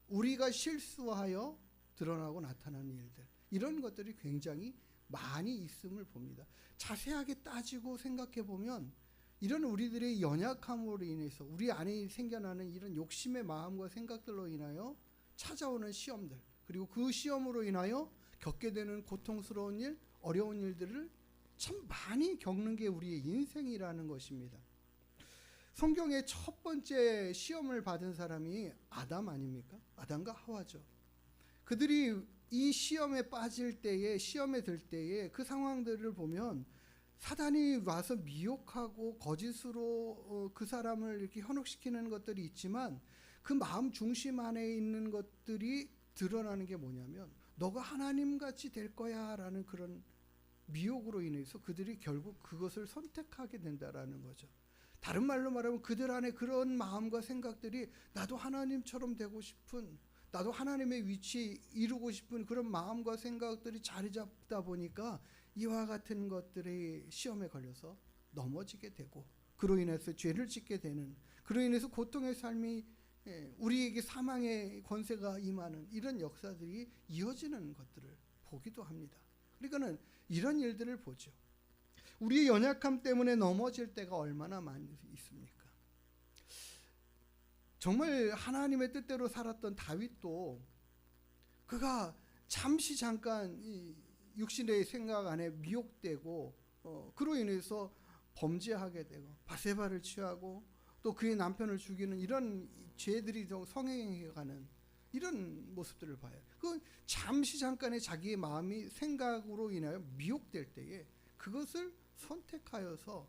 우리가 실수하여 드러나고 나타나는 일들, 이런 것들이 굉장히 많이 있음을 봅니다. 자세하게 따지고 생각해 보면 이런 우리들의 연약함으로 인해서 우리 안에 생겨나는 이런 욕심의 마음과 생각들로 인하여 찾아오는 시험들, 그리고 그 시험으로 인하여 겪게 되는 고통스러운 일, 어려운 일들을 참 많이 겪는 게 우리의 인생이라는 것입니다. 성경의 첫 번째 시험을 받은 사람이 아담 아닙니까? 아담과 하와죠. 그들이 이 시험에 빠질 때에, 시험에 들 때에 그 상황들을 보면 사단이 와서 미혹하고 거짓으로 그 사람을 이렇게 현혹시키는 것들이 있지만 그 마음 중심 안에 있는 것들이 드러나는 게 뭐냐면 너가 하나님같이 될 거야 라는 그런 미혹으로 인해서 그들이 결국 그것을 선택하게 된다라는 거죠. 다른 말로 말하면 그들 안에 그런 마음과 생각들이 나도 하나님처럼 되고 싶은, 나도 하나님의 위치에 이루고 싶은 그런 마음과 생각들이 자리 잡다 보니까 이와 같은 것들이 시험에 걸려서 넘어지게 되고, 그로 인해서 죄를 짓게 되는, 그로 인해서 고통의 삶이 우리에게 사망의 권세가 임하는 이런 역사들이 이어지는 것들을 보기도 합니다. 그러니까는 이런 일들을 보죠. 우리의 연약함 때문에 넘어질 때가 얼마나 많이 있습니까? 정말 하나님의 뜻대로 살았던 다윗도 그가 잠시 잠깐 이 육신의 생각 안에 미혹되고 그로 인해서 범죄하게 되고 바세바를 취하고 또 그의 남편을 죽이는 이런 죄들이 성행해가는 이런 모습들을 봐요. 그 잠시 잠깐의 자기의 마음이 생각으로 인하여 미혹될 때에 그것을 선택하여서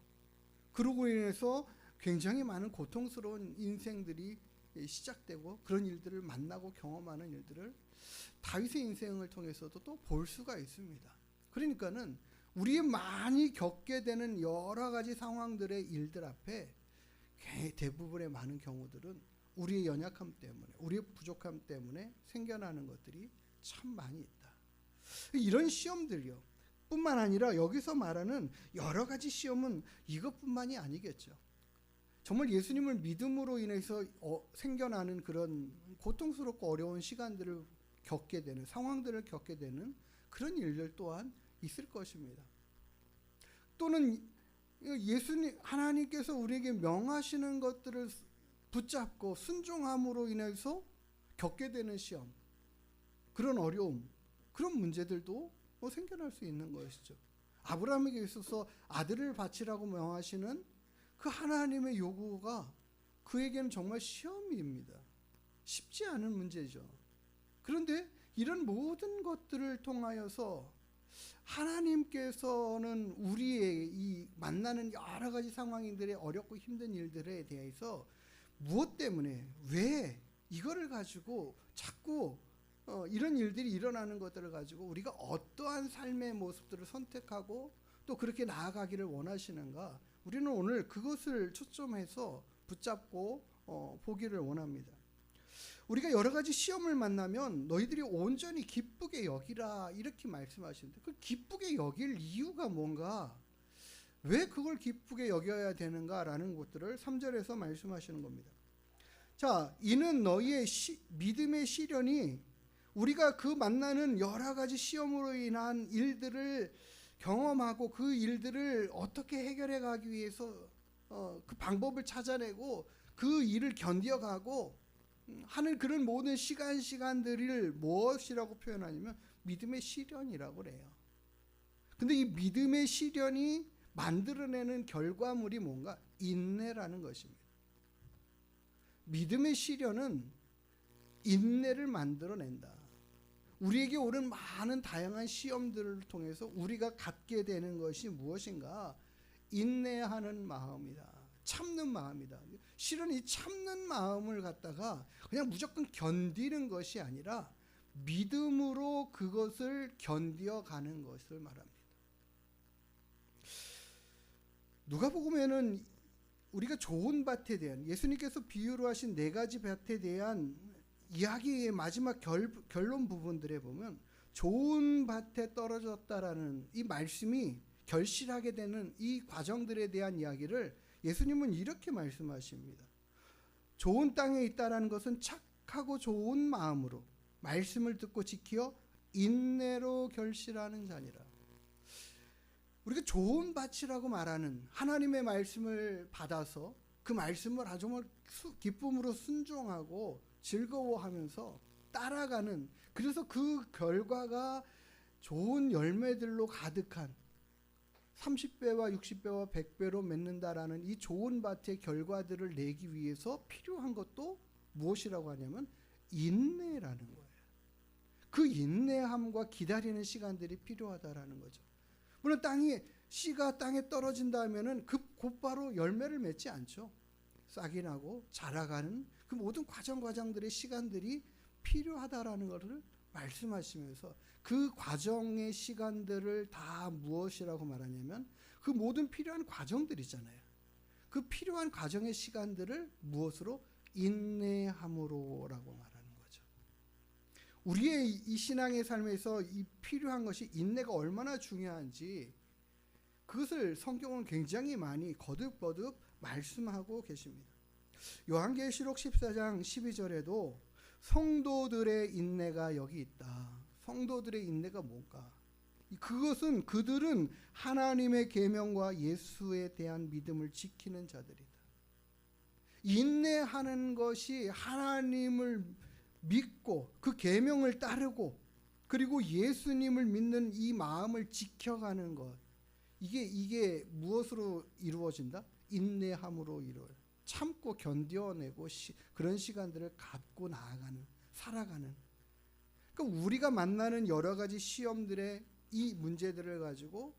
그러고 인해서 굉장히 많은 고통스러운 인생들이 시작되고 그런 일들을 만나고 경험하는 일들을 다윗의 인생을 통해서도 또 볼 수가 있습니다. 그러니까는 우리 많이 겪게 되는 여러 가지 상황들의 일들 앞에 대부분의 많은 경우들은 우리의 연약함 때문에, 우리의 부족함 때문에 생겨나는 것들이 참 많이 있다. 이런 시험들요 뿐만 아니라 여기서 말하는 여러 가지 시험은 이것뿐만이 아니겠죠. 정말 예수님을 믿음으로 인해서 생겨나는 그런 고통스럽고 어려운 시간들을 겪게 되는, 상황들을 겪게 되는 그런 일들 또한 있을 것입니다. 또는 예수님, 하나님께서 우리에게 명하시는 것들을 붙잡고 순종함으로 인해서 겪게 되는 시험, 그런 어려움, 그런 문제들도 생겨날 수 있는 것이죠. 아브라함에게 있어서 아들을 바치라고 명하시는 그 하나님의 요구가 그에게는 정말 시험입니다. 쉽지 않은 문제죠. 그런데 이런 모든 것들을 통하여서 하나님께서는 우리의 이 만나는 여러 가지 상황들의 어렵고 힘든 일들에 대해서 무엇 때문에, 왜 이거를 가지고 자꾸 이런 일들이 일어나는 것들을 가지고 우리가 어떠한 삶의 모습들을 선택하고 또 그렇게 나아가기를 원하시는가, 우리는 오늘 그것을 초점해서 붙잡고 보기를 원합니다. 우리가 여러 가지 시험을 만나면 너희들이 온전히 기쁘게 여기라 이렇게 말씀하시는데, 그 기쁘게 여길 이유가 뭔가, 왜 그걸 기쁘게 여겨야 되는가라는 것들을 3절에서 말씀하시는 겁니다. 자, 이는 너희의 믿음의 시련이, 우리가 그 만나는 여러 가지 시험으로 인한 일들을 경험하고 그 일들을 어떻게 해결해 가기 위해서 그 방법을 찾아내고 그 일을 견뎌가고 하는 그런 모든 시간들을 무엇이라고 표현하냐면 믿음의 시련이라고 그래요. 근데 이 믿음의 시련이 만들어내는 결과물이 뭔가? 인내라는 것입니다. 믿음의 시련은 인내를 만들어낸다. 우리에게 오는 많은 다양한 시험들을 통해서 우리가 갖게 되는 것이 무엇인가? 인내하는 마음이다. 참는 마음이다. 실은 이 참는 마음을 갖다가 그냥 무조건 견디는 것이 아니라 믿음으로 그것을 견뎌가는 것을 말합니다. 누가복음에는 우리가 좋은 밭에 대한, 예수님께서 비유로 하신 4가지 밭에 대한 이야기의 마지막 결론 부분들에 보면 좋은 밭에 떨어졌다라는 이 말씀이 결실하게 되는 이 과정들에 대한 이야기를 예수님은 이렇게 말씀하십니다. 좋은 땅에 있다라는 것은 착하고 좋은 마음으로 말씀을 듣고 지켜 인내로 결실하는 자니라. 우리가 좋은 밭이라고 말하는 하나님의 말씀을 받아서 그 말씀을 아주 기쁨으로 순종하고 즐거워하면서 따라가는, 그래서 그 결과가 좋은 열매들로 가득한 30배와 60배와 100배로 맺는다라는 이 좋은 밭의 결과들을 내기 위해서 필요한 것도 무엇이라고 하냐면 인내라는 거예요. 그 인내함과 기다리는 시간들이 필요하다라는 거죠. 물론 씨가 땅에 떨어진다 하면은 곧바로 열매를 맺지 않죠. 싹이 나고 자라가는 그 모든 과정들의 시간들이 필요하다라는 것을 말씀하시면서 그 과정의 시간들을 다 무엇이라고 말하냐면 그 모든 필요한 과정들이잖아요. 그 필요한 과정의 시간들을 무엇으로? 인내함으로라고 말하는 거죠. 우리의 이 신앙의 삶에서 이 필요한 것이 인내가 얼마나 중요한지 그것을 성경은 굉장히 많이 거듭거듭 말씀하고 계십니다. 요한계시록 14장 12절에도 성도들의 인내가 여기 있다. 성도들의 인내가 뭔가? 그것은 그들은 하나님의 계명과 예수에 대한 믿음을 지키는 자들이다. 인내하는 것이 하나님을 믿고 그 계명을 따르고 그리고 예수님을 믿는 이 마음을 지켜가는 것. 이게 무엇으로 이루어진다? 인내함으로 이루어요. 참고 견뎌내고 그런 시간들을 갖고 나아가는, 살아가는. 그러니까 우리가 만나는 여러 가지 시험들의 이 문제들을 가지고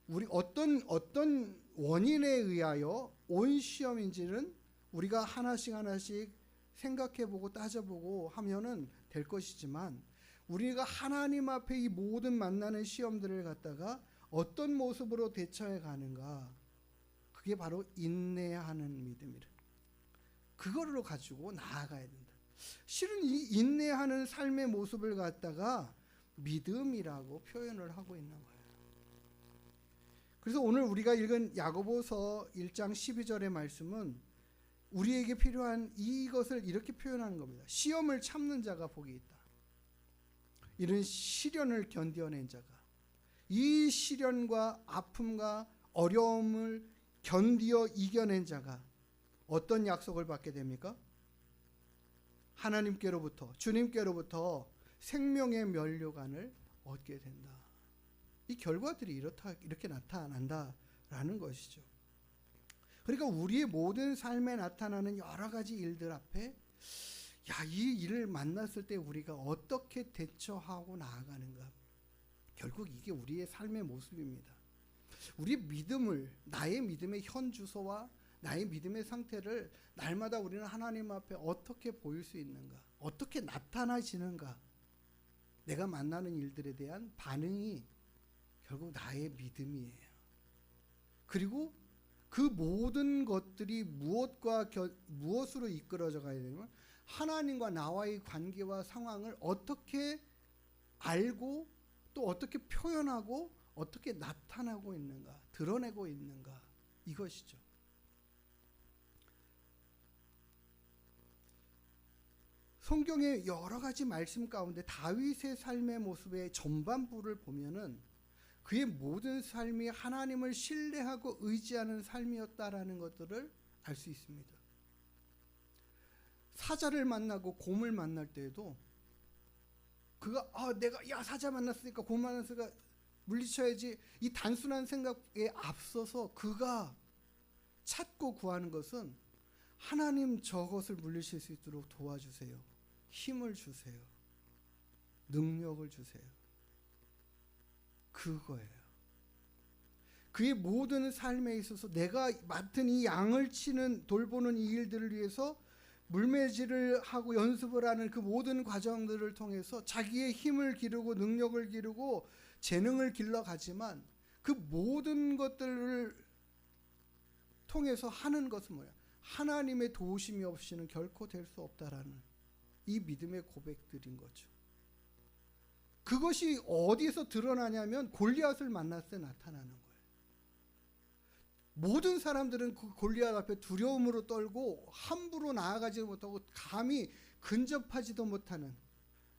우리 어떤 원인에 의하여 온 시험인지는 우리가 하나씩 생각해보고 따져보고 하면은 될 것이지만 우리가 하나님 앞에 이 모든 만나는 시험들을 갖다가 어떤 모습으로 대처해 가는가, 그게 바로 인내하는 믿음이라. 그거를 가지고 나아가야 된다. 실은 이 인내하는 삶의 모습을 갖다가 믿음이라고 표현을 하고 있는 거예요. 그래서 오늘 우리가 읽은 야고보서 1장 12절의 말씀은 우리에게 필요한 이것을 이렇게 표현하는 겁니다. 시험을 참는 자가 복이 있다. 이런 시련을 견뎌낸 자가, 이 시련과 아픔과 어려움을 견디어 이겨낸 자가 어떤 약속을 받게 됩니까? 하나님께로부터, 주님께로부터 생명의 면류관을 얻게 된다. 이 결과들이 이렇게 나타난다라는 것이죠. 그러니까 우리의 모든 삶에 나타나는 여러 가지 일들 앞에 이 일을 만났을 때 우리가 어떻게 대처하고 나아가는가, 결국 이게 우리의 삶의 모습입니다. 우리 믿음을, 나의 믿음의 현 주소와 나의 믿음의 상태를 날마다 우리는 하나님 앞에 어떻게 보일 수 있는가, 어떻게 나타나지는가, 내가 만나는 일들에 대한 반응이 결국 나의 믿음이에요. 그리고 그 모든 것들이 무엇으로 이끌어져 가야 되냐면 하나님과 나와의 관계와 상황을 어떻게 알고 또 어떻게 표현하고 어떻게 나타나고 있는가, 드러내고 있는가, 이것이죠. 성경의 여러 가지 말씀 가운데 다윗의 삶의 모습의 전반부를 보면은 그의 모든 삶이 하나님을 신뢰하고 의지하는 삶이었다라는 것들을 알 수 있습니다. 사자를 만나고 곰을 만날 때에도 그가 내가 사자 만났으니까 곰 만났으니까 물리쳐야지, 이 단순한 생각에 앞서서 그가 찾고 구하는 것은 하나님, 저것을 물리칠 수 있도록 도와주세요. 힘을 주세요. 능력을 주세요. 그거예요. 그의 모든 삶에 있어서 내가 맡은 이 양을 치는, 돌보는 이 일들을 위해서 물매질을 하고 연습을 하는 그 모든 과정들을 통해서 자기의 힘을 기르고 능력을 기르고 재능을 길러가지만 그 모든 것들을 통해서 하는 것은 뭐야? 하나님의 도우심이 없이는 결코 될 수 없다라는 이 믿음의 고백들인 거죠. 그것이 어디서 드러나냐면 골리앗을 만났을 때 나타나는 거예요. 모든 사람들은 그 골리앗 앞에 두려움으로 떨고 함부로 나아가지 못하고 감히 근접하지도 못하는,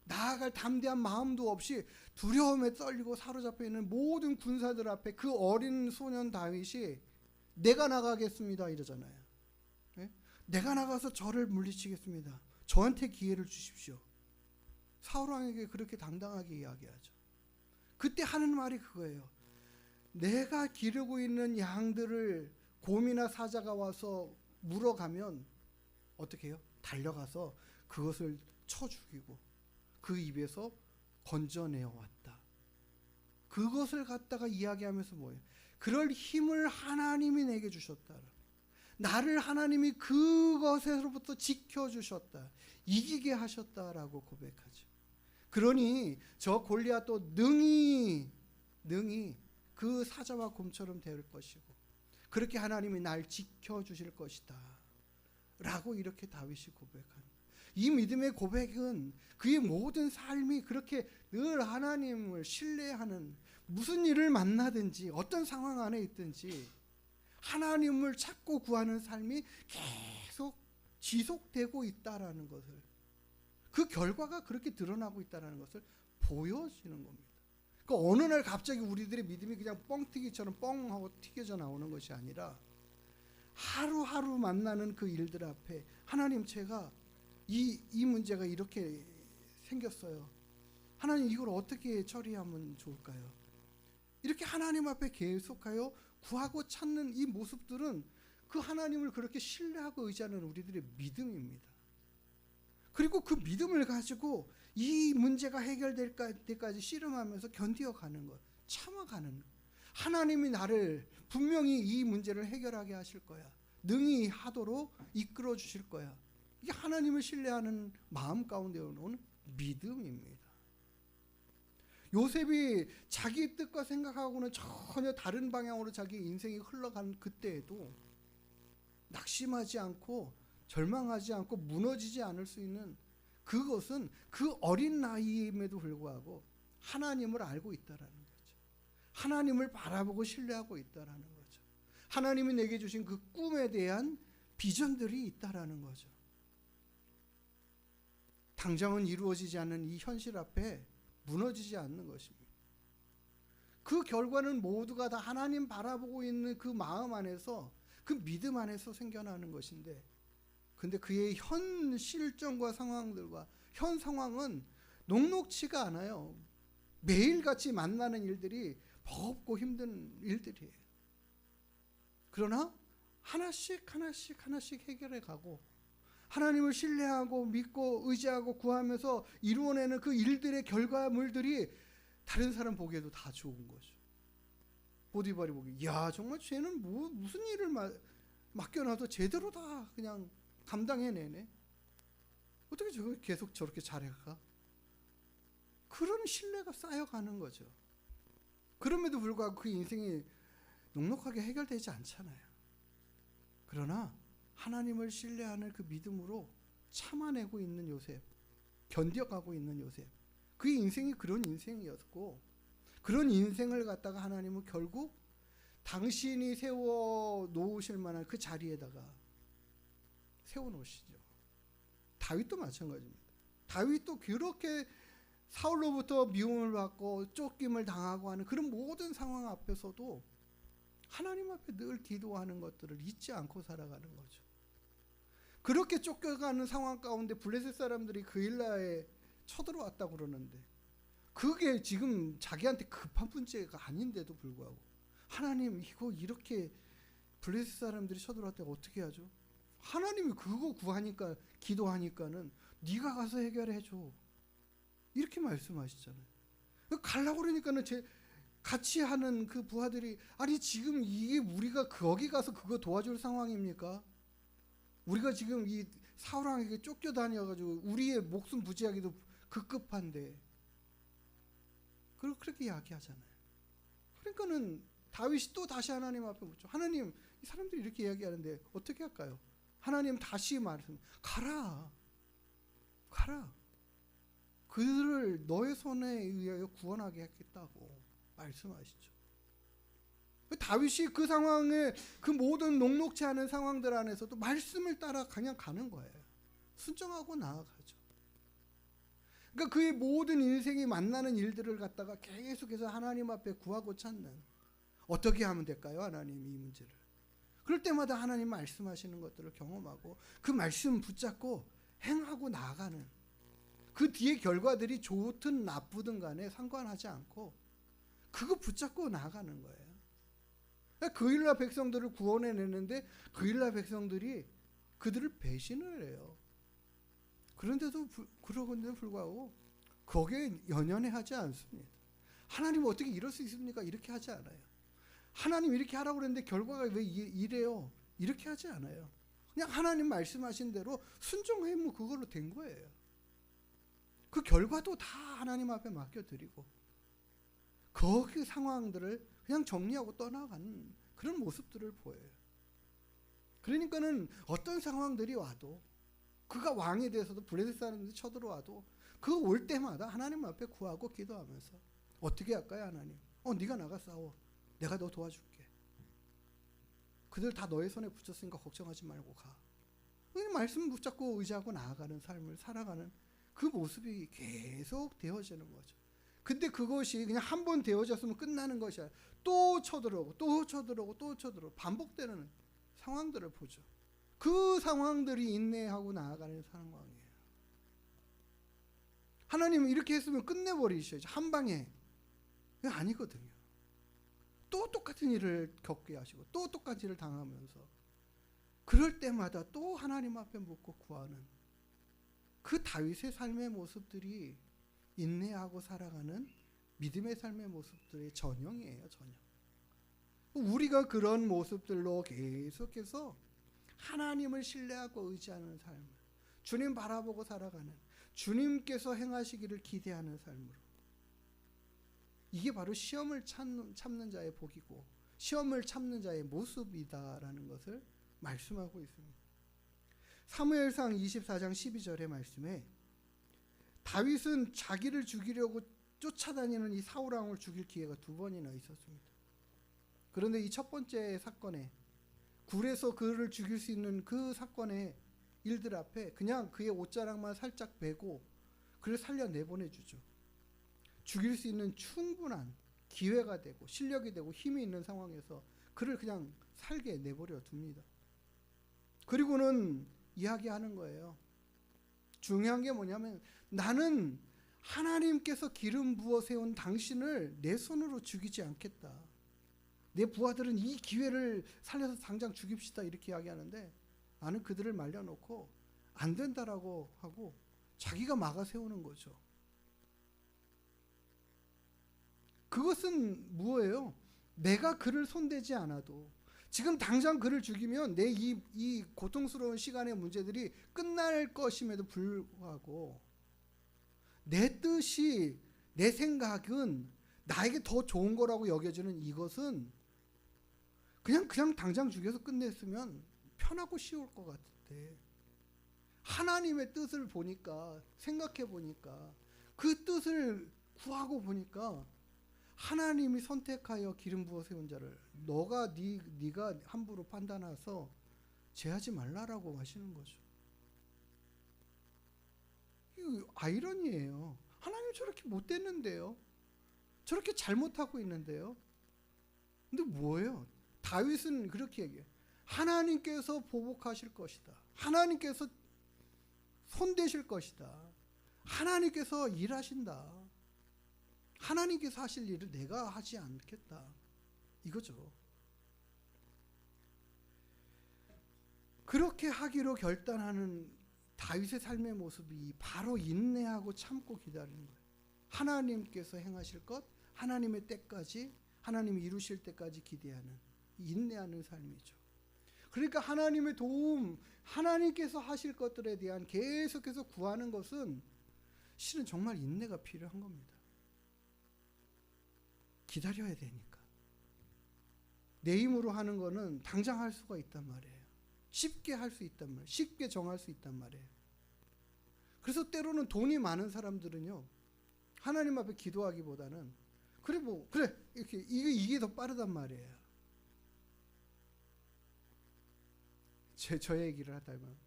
나아갈 담대한 마음도 없이 두려움에 떨리고 사로잡혀 있는 모든 군사들 앞에 그 어린 소년 다윗이 내가 나가겠습니다 이러잖아요. 네? 내가 나가서 저를 물리치겠습니다. 저한테 기회를 주십시오. 사울왕에게 그렇게 당당하게 이야기하죠. 그때 하는 말이 그거예요. 내가 기르고 있는 양들을 곰이나 사자가 와서 물어가면 어떻게 해요? 달려가서 그것을 쳐 죽이고 그 입에서 건져내어 왔다. 그것을 갖다가 이야기하면서 뭐예요? 그럴 힘을 하나님이 내게 주셨다. 나를 하나님이 그것에서부터 지켜주셨다. 이기게 하셨다라고 고백하죠. 그러니 저 골리앗도 능히 그 사자와 곰처럼 될 것이고 그렇게 하나님이 날 지켜주실 것이다 라고 이렇게 다윗이 고백하는, 이 믿음의 고백은 그의 모든 삶이 그렇게 늘 하나님을 신뢰하는, 무슨 일을 만나든지 어떤 상황 안에 있든지 하나님을 찾고 구하는 삶이 계속 지속되고 있다라는 것을, 그 결과가 그렇게 드러나고 있다는 것을 보여지는 겁니다. 그러니까 어느 날 갑자기 우리들의 믿음이 그냥 뻥튀기처럼 뻥 하고 튀겨져 나오는 것이 아니라 하루하루 만나는 그 일들 앞에 하나님, 제가 이 문제가 이렇게 생겼어요. 하나님, 이걸 어떻게 처리하면 좋을까요? 이렇게 하나님 앞에 계속하여 구하고 찾는 이 모습들은 그 하나님을 그렇게 신뢰하고 의지하는 우리들의 믿음입니다. 그리고 그 믿음을 가지고 이 문제가 해결될 때까지 씨름하면서 견디어가는 것, 참아가는 것. 하나님이 나를 분명히 이 문제를 해결하게 하실 거야, 능히 하도록 이끌어 주실 거야. 이게 하나님을 신뢰하는 마음 가운데 오는 믿음입니다. 요셉이 자기 뜻과 생각하고는 전혀 다른 방향으로 자기 인생이 흘러간 그때에도 낙심하지 않고 절망하지 않고 무너지지 않을 수 있는 그것은 그 어린 나이임에도 불구하고 하나님을 알고 있다라는 거죠. 하나님을 바라보고 신뢰하고 있다라는 거죠. 하나님이 내게 주신 그 꿈에 대한 비전들이 있다라는 거죠. 당장은 이루어지지 않는 이 현실 앞에 무너지지 않는 것입니다. 그 결과는 모두가 다 하나님 바라보고 있는 그 마음 안에서, 그 믿음 안에서 생겨나는 것인데, 근데 그의 현 실정과 상황들과 현 상황은 녹록치가 않아요. 매일같이 만나는 일들이 버겁고 힘든 일들이에요. 그러나 하나씩 해결해 가고 하나님을 신뢰하고 믿고 의지하고 구하면서 이루어내는 그 일들의 결과물들이 다른 사람 보기에도 다 좋은 거죠. 보디발이 보기, 야 정말 쟤는 무슨 일을 맡겨놔도 제대로 다 그냥 감당해내네. 어떻게 저걸 계속 저렇게 잘해가? 그런 신뢰가 쌓여가는 거죠. 그럼에도 불구하고 그 인생이 넉넉하게 해결되지 않잖아요. 그러나 하나님을 신뢰하는 그 믿음으로 참아내고 있는 요셉, 견뎌가고 있는 요셉, 그의 인생이 그런 인생이었고, 그런 인생을 갖다가 하나님은 결국 당신이 세워 놓으실 만한 그 자리에다가 세워 놓으시죠. 다윗도 마찬가지입니다. 다윗도 그렇게 사울로부터 미움을 받고 쫓김을 당하고 하는 그런 모든 상황 앞에서도 하나님 앞에 늘 기도하는 것들을 잊지 않고 살아가는 거죠. 그렇게 쫓겨가는 상황 가운데 블레셋 사람들이 그일라에 쳐들어왔다고 그러는데, 그게 지금 자기한테 급한 문제가 아닌데도 불구하고 하나님, 이거 이렇게 블레셋 사람들이 쳐들어왔다 어떻게 하죠? 하나님이 그거 구하니까, 기도하니까는 네가 가서 해결해 줘, 이렇게 말씀하시잖아요. 가려고 그러니까는 같이 하는 그 부하들이, 아니 지금 이게 우리가 거기 가서 그거 도와줄 상황입니까? 우리가 지금 이 사울왕에게 쫓겨다녀가지고 우리의 목숨 부지하기도 급급한데, 그렇게 이야기하잖아요. 그러니까는 다윗이 또 다시 하나님 앞에 묻죠. 하나님, 이 사람들이 이렇게 이야기하는데 어떻게 할까요? 하나님 다시 말씀, 가라. 그들을 너의 손에 의하여 구원하게 했겠다고 말씀하시죠. 다윗이 그 상황에, 그 모든 녹록지 않은 상황들 안에서도 말씀을 따라 그냥 가는 거예요. 순종하고 나아가죠. 그러니까 그의 모든 인생이 만나는 일들을 갖다가 계속해서 하나님 앞에 구하고 찾는, 어떻게 하면 될까요? 하나님, 이 문제를. 그럴 때마다 하나님 말씀하시는 것들을 경험하고 그 말씀 붙잡고 행하고 나아가는, 그 뒤의 결과들이 좋든 나쁘든 간에 상관하지 않고 그거 붙잡고 나아가는 거예요. 그일라 백성들을 구원해내는데 그일라 백성들이 그들을 배신을 해요. 그런데도 불구하고 거기에 연연해하지 않습니다. 하나님 어떻게 이럴 수 있습니까? 이렇게 하지 않아요. 하나님 이렇게 하라고 그랬는데 결과가 왜 이래요? 이렇게 하지 않아요. 그냥 하나님 말씀하신 대로 순종하면 그걸로 된 거예요. 그 결과도 다 하나님 앞에 맡겨드리고 그 상황들을 그냥 정리하고 떠나가는 그런 모습들을 보여요. 그러니까는 어떤 상황들이 와도 그가 왕에 대해서도 블레셋 사람들이 쳐들어와도 그 올 때마다 하나님 앞에 구하고 기도하면서 어떻게 할까요 하나님? 네가 나가 싸워. 내가 너 도와줄게. 그들 다 너의 손에 붙였으니까 걱정하지 말고 가. 말씀 붙잡고 의지하고 나아가는 삶을 살아가는 그 모습이 계속 되어지는 거죠. 근데 그것이 그냥 한 번 되어졌으면 끝나는 것이 아니라 또 쳐들어오고 또 쳐들어오고 또 쳐들어오고 반복되는 상황들을 보죠. 그 상황들이 인내하고 나아가는 상황이에요. 하나님은 이렇게 했으면 끝내버리셔야죠. 한 방에. 그게 아니거든요. 또 똑같은 일을 겪게 하시고 또 똑같은 일을 당하면서 그럴 때마다 또 하나님 앞에 묻고 구하는 그 다윗의 삶의 모습들이 인내하고 살아가는 믿음의 삶의 모습들의 전형이에요. 전형. 우리가 그런 모습들로 계속해서 하나님을 신뢰하고 의지하는 삶을 주님 바라보고 살아가는 주님께서 행하시기를 기대하는 삶으로 이게 바로 시험을 참는 자의 복이고 시험을 참는 자의 모습이다라는 것을 말씀하고 있습니다. 사무엘상 24장 12절의 말씀에 다윗은 자기를 죽이려고 쫓아다니는 이 사울 왕을 죽일 기회가 2번이나 있었습니다. 그런데 이 첫 번째 사건에 굴에서 그를 죽일 수 있는 그 사건의 일들 앞에 그냥 그의 옷자락만 살짝 베고 그를 살려 내보내주죠. 죽일 수 있는 충분한 기회가 되고 실력이 되고 힘이 있는 상황에서 그를 그냥 살게 내버려 둡니다. 그리고는 이야기하는 거예요. 중요한 게 뭐냐면 나는 하나님께서 기름 부어 세운 당신을 내 손으로 죽이지 않겠다. 내 부하들은 이 기회를 살려서 당장 죽입시다 이렇게 이야기하는데 나는 그들을 말려놓고 안 된다라고 하고 자기가 막아 세우는 거죠. 그것은 뭐예요? 내가 그를 손대지 않아도 지금 당장 그를 죽이면 내 이 고통스러운 시간의 문제들이 끝날 것임에도 불구하고 내 뜻이 내 생각은 나에게 더 좋은 거라고 여겨지는 이것은 그냥 당장 죽여서 끝냈으면 편하고 쉬울 것 같은데 하나님의 뜻을 보니까 생각해 보니까 그 뜻을 구하고 보니까 하나님이 선택하여 기름 부어 세운 자를 너가 네가 함부로 판단해서 제하지 말라라고 하시는 거죠. 이거 아이러니예요. 하나님 저렇게 못됐는데요. 저렇게 잘못하고 있는데요. 근데 뭐예요? 다윗은 그렇게 얘기해요. 하나님께서 보복하실 것이다. 하나님께서 손대실 것이다. 하나님께서 일하신다. 하나님께서 하실 일을 내가 하지 않겠다. 이거죠. 그렇게 하기로 결단하는 다윗의 삶의 모습이 바로 인내하고 참고 기다리는 거예요. 하나님께서 행하실 것, 하나님의 때까지, 하나님이 이루실 때까지 기대하는 인내하는 삶이죠. 그러니까 하나님의 도움, 하나님께서 하실 것들에 대한 계속해서 구하는 것은 실은 정말 인내가 필요한 겁니다. 기다려야 되니까. 내 힘으로 하는 거는 당장 할 수가 있단 말이에요. 쉽게 할 수 있단 말이에요. 쉽게 정할 수 있단 말이에요. 그래서 때로는 돈이 많은 사람들은요, 하나님 앞에 기도하기보다는 그래 이렇게 이게 더 빠르단 말이에요. 저 얘기를 하다면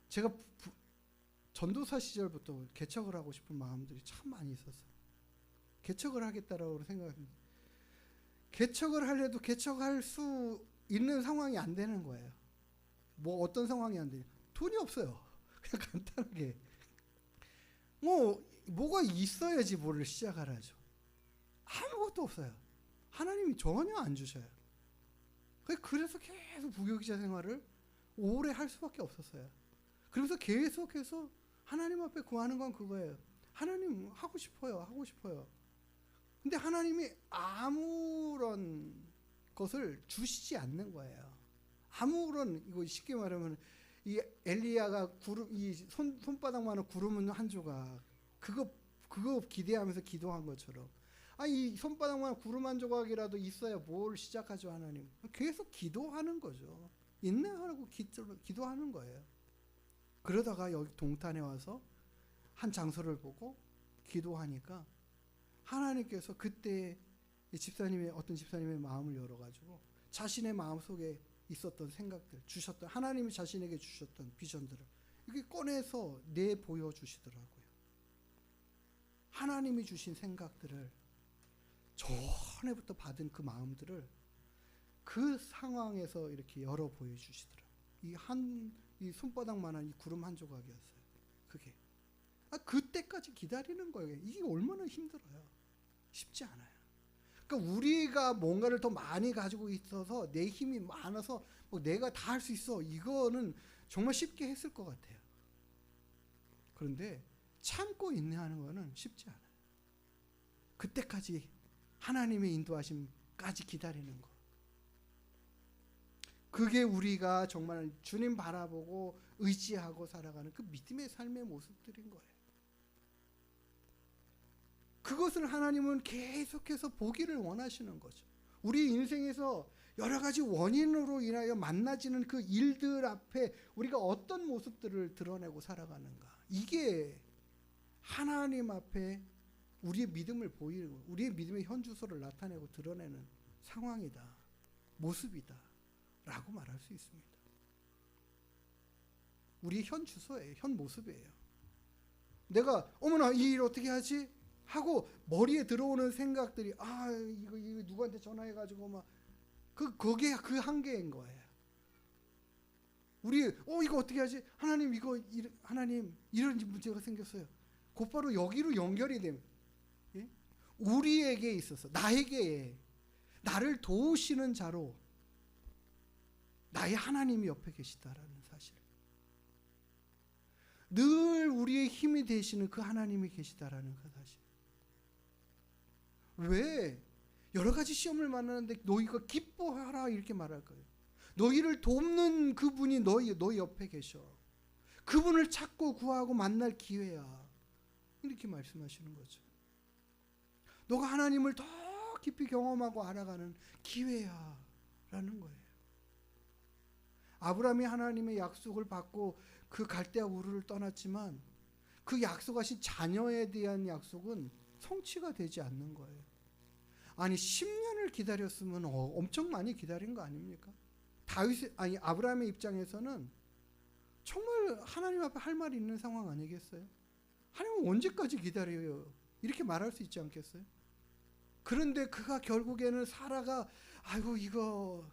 제가 전도사 시절부터 개척을 하고 싶은 마음들이 참 많이 있었어요. 개척을 하겠다라고 생각했는데 개척을 하려도 개척할 수 있는 상황이 안 되는 거예요. 뭐 어떤 상황이 안 돼요? 돈이 없어요. 그냥 간단하게 뭐가 있어야지 뭐를 시작을 하죠. 아무것도 없어요. 하나님이 전혀 안 주셔요. 그래서 계속 부교육자 생활을 오래 할 수밖에 없었어요. 그러면서 계속해서 하나님 앞에 구하는 건 그거예요. 하나님 하고 싶어요. 근데 하나님이 아무런 것을 주시지 않는 거예요. 아무런, 이거 쉽게 말하면 이 엘리야가 구름, 이 손바닥만한 구름은 한 조각, 그거 기대하면서 기도한 것처럼, 이 손바닥만 구름 한 조각이라도 있어야 뭘 시작하죠 하나님. 계속 기도하는 거죠. 인내하라고 기도하는 거예요. 그러다가 여기 동탄에 와서 한 장소를 보고 기도하니까 하나님께서 그때 어떤 집사님의 마음을 열어가지고 자신의 마음속에 있었던 생각들, 하나님이 자신에게 주셨던 비전들을 이렇게 꺼내서 보여주시더라고요. 하나님이 주신 생각들을, 전에부터 받은 그 마음들을 그 상황에서 이렇게 열어 보여주시더라고요. 이 손바닥만한 이 구름 한 조각이었어요. 그게 그때까지 기다리는 거예요. 이게 얼마나 힘들어요. 쉽지 않아요. 그러니까 우리가 뭔가를 더 많이 가지고 있어서, 내 힘이 많아서 내가 다 할 수 있어, 이거는 정말 쉽게 했을 것 같아요. 그런데 참고 인내하는 거는 쉽지 않아요. 그때까지 하나님의 인도하심까지 기다리는 거. 그게 우리가 정말 주님 바라보고 의지하고 살아가는 그 믿음의 삶의 모습들인 거예요. 그것을 하나님은 계속해서 보기를 원하시는 거죠. 우리 인생에서 여러 가지 원인으로 인하여 만나지는 그 일들 앞에 우리가 어떤 모습들을 드러내고 살아가는가. 이게 하나님 앞에 우리의 믿음을 보이는, 우리의 믿음의 현주소를 나타내고 드러내는 상황이다, 모습이다 라고 말할 수 있습니다. 우리의 현주소예요. 현모습이에요. 내가 어머나 이 일 어떻게 하지? 하고 머리에 들어오는 생각들이, 이거 누구한테 전화해가지고 막 거기에 그 한계인 거예요. 우리 이거 어떻게 하지? 하나님 하나님 이런 문제가 생겼어요. 곧바로 여기로 연결이 됩니다. 예? 우리에게 있어서, 나를 도우시는 자로 나의 하나님이 옆에 계시다라는 사실, 늘 우리의 힘이 되시는 그 하나님이 계시다라는 그 사실. 왜 여러 가지 시험을 만나는데 너희가 기뻐하라 이렇게 말할 거예요. 너희를 돕는 그분이 너희 옆에 계셔. 그분을 찾고 구하고 만날 기회야, 이렇게 말씀하시는 거죠. 너가 하나님을 더 깊이 경험하고 알아가는 기회야 라는 거예요. 아브라함이 하나님의 약속을 받고 그 갈대아 우르를 떠났지만 그 약속하신 자녀에 대한 약속은 성취가 되지 않는 거예요. 아니 10년을 기다렸으면 엄청 많이 기다린 거 아닙니까? 아브라함의 입장에서는 정말 하나님 앞에 할 말이 있는 상황 아니겠어요? 하나님은 언제까지 기다려요? 이렇게 말할 수 있지 않겠어요? 그런데 그가 결국에는 사라가 이거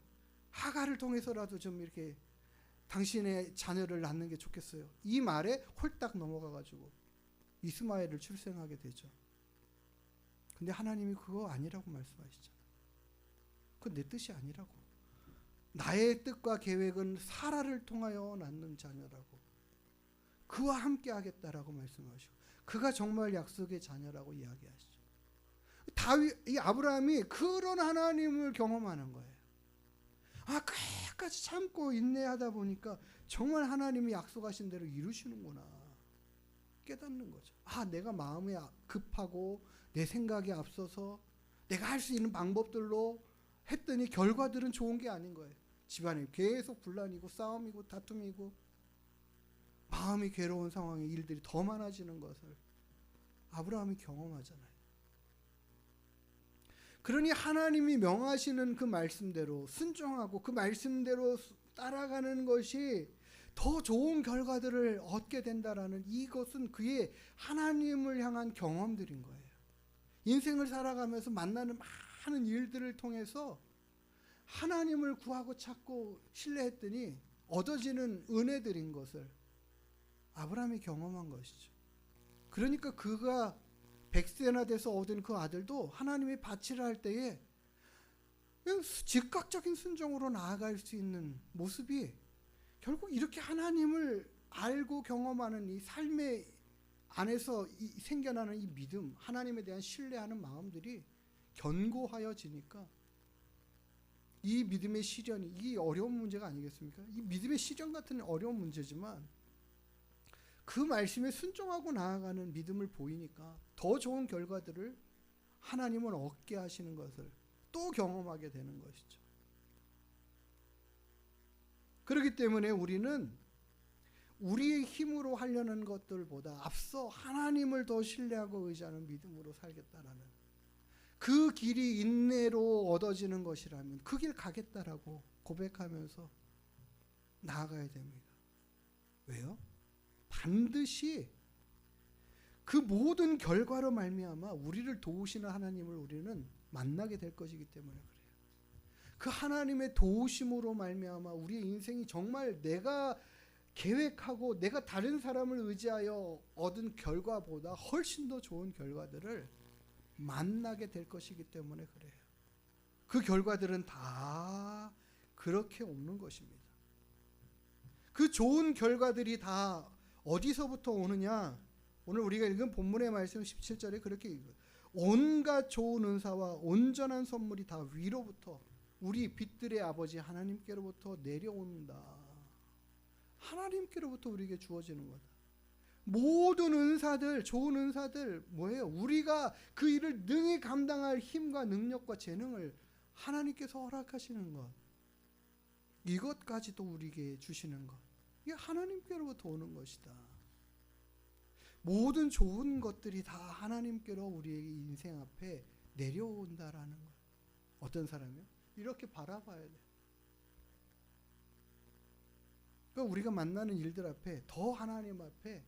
하가를 통해서라도 좀 이렇게 당신의 자녀를 낳는 게 좋겠어요, 이 말에 홀딱 넘어가가지고 이스마엘을 출생하게 되죠. 근데 하나님이 그거 아니라고 말씀하시잖아요. 그건 내 뜻이 아니라고. 나의 뜻과 계획은 사라를 통하여 낳는 자녀라고, 그와 함께 하겠다라고 말씀하시고, 그가 정말 약속의 자녀라고 이야기하시죠. 이 아브라함이 그런 하나님을 경험하는 거예요. 끝까지 참고 인내하다 보니까 정말 하나님이 약속하신 대로 이루시는구나 깨닫는 거죠. 내가 마음이 급하고 내 생각에 앞서서 내가 할 수 있는 방법들로 했더니 결과들은 좋은 게 아닌 거예요. 집안에 계속 분란이고 싸움이고 다툼이고 마음이 괴로운 상황에 일들이 더 많아지는 것을 아브라함이 경험하잖아요. 그러니 하나님이 명하시는 그 말씀대로 순종하고 그 말씀대로 따라가는 것이 더 좋은 결과들을 얻게 된다라는, 이것은 그의 하나님을 향한 경험들인 거예요. 인생을 살아가면서 만나는 많은 일들을 통해서 하나님을 구하고 찾고 신뢰했더니 얻어지는 은혜들인 것을 아브라함이 경험한 것이죠. 그러니까 그가 100세나 돼서 얻은 그 아들도 하나님이 바치라 할 때에 즉각적인 순종으로 나아갈 수 있는 모습이 결국 이렇게 하나님을 알고 경험하는 이 삶의 안에서 생겨나는 이 믿음, 하나님에 대한 신뢰하는 마음들이 견고하여지니까 이 믿음의 시련이, 이 어려운 문제가 아니겠습니까? 이 믿음의 시련 같은 어려운 문제지만 그 말씀에 순종하고 나아가는 믿음을 보이니까 더 좋은 결과들을 하나님은 얻게 하시는 것을 또 경험하게 되는 것이죠. 그렇기 때문에 우리는 우리의 힘으로 하려는 것들보다 앞서 하나님을 더 신뢰하고 의지하는 믿음으로 살겠다라는 그 길이 인내로 얻어지는 것이라면 그 길 가겠다라고 고백하면서 나아가야 됩니다. 왜요? 반드시 그 모든 결과로 말미암아 우리를 도우시는 하나님을 우리는 만나게 될 것이기 때문에 그래요. 그 하나님의 도우심으로 말미암아 우리의 인생이 정말 내가 계획하고 내가 다른 사람을 의지하여 얻은 결과보다 훨씬 더 좋은 결과들을 만나게 될 것이기 때문에 그래요. 그 결과들은 다 그렇게 없는 것입니다. 그 좋은 결과들이 다 어디서부터 오느냐? 오늘 우리가 읽은 본문의 말씀 17절에 그렇게 읽어요. 온갖 좋은 은사와 온전한 선물이 다 위로부터 우리 빛들의 아버지 하나님께로부터 내려온다. 하나님께로부터 우리에게 주어지는 거다. 모든 은사들, 좋은 은사들 뭐예요? 우리가 그 일을 능히 감당할 힘과 능력과 재능을 하나님께서 허락하시는 것. 이것까지도 우리에게 주시는 것. 이게 하나님께로부터 오는 것이다. 모든 좋은 것들이 다 하나님께로 우리의 인생 앞에 내려온다라는 것. 어떤 사람이요? 이렇게 바라봐야 돼. 그러니까 우리가 만나는 일들 앞에 더 하나님 앞에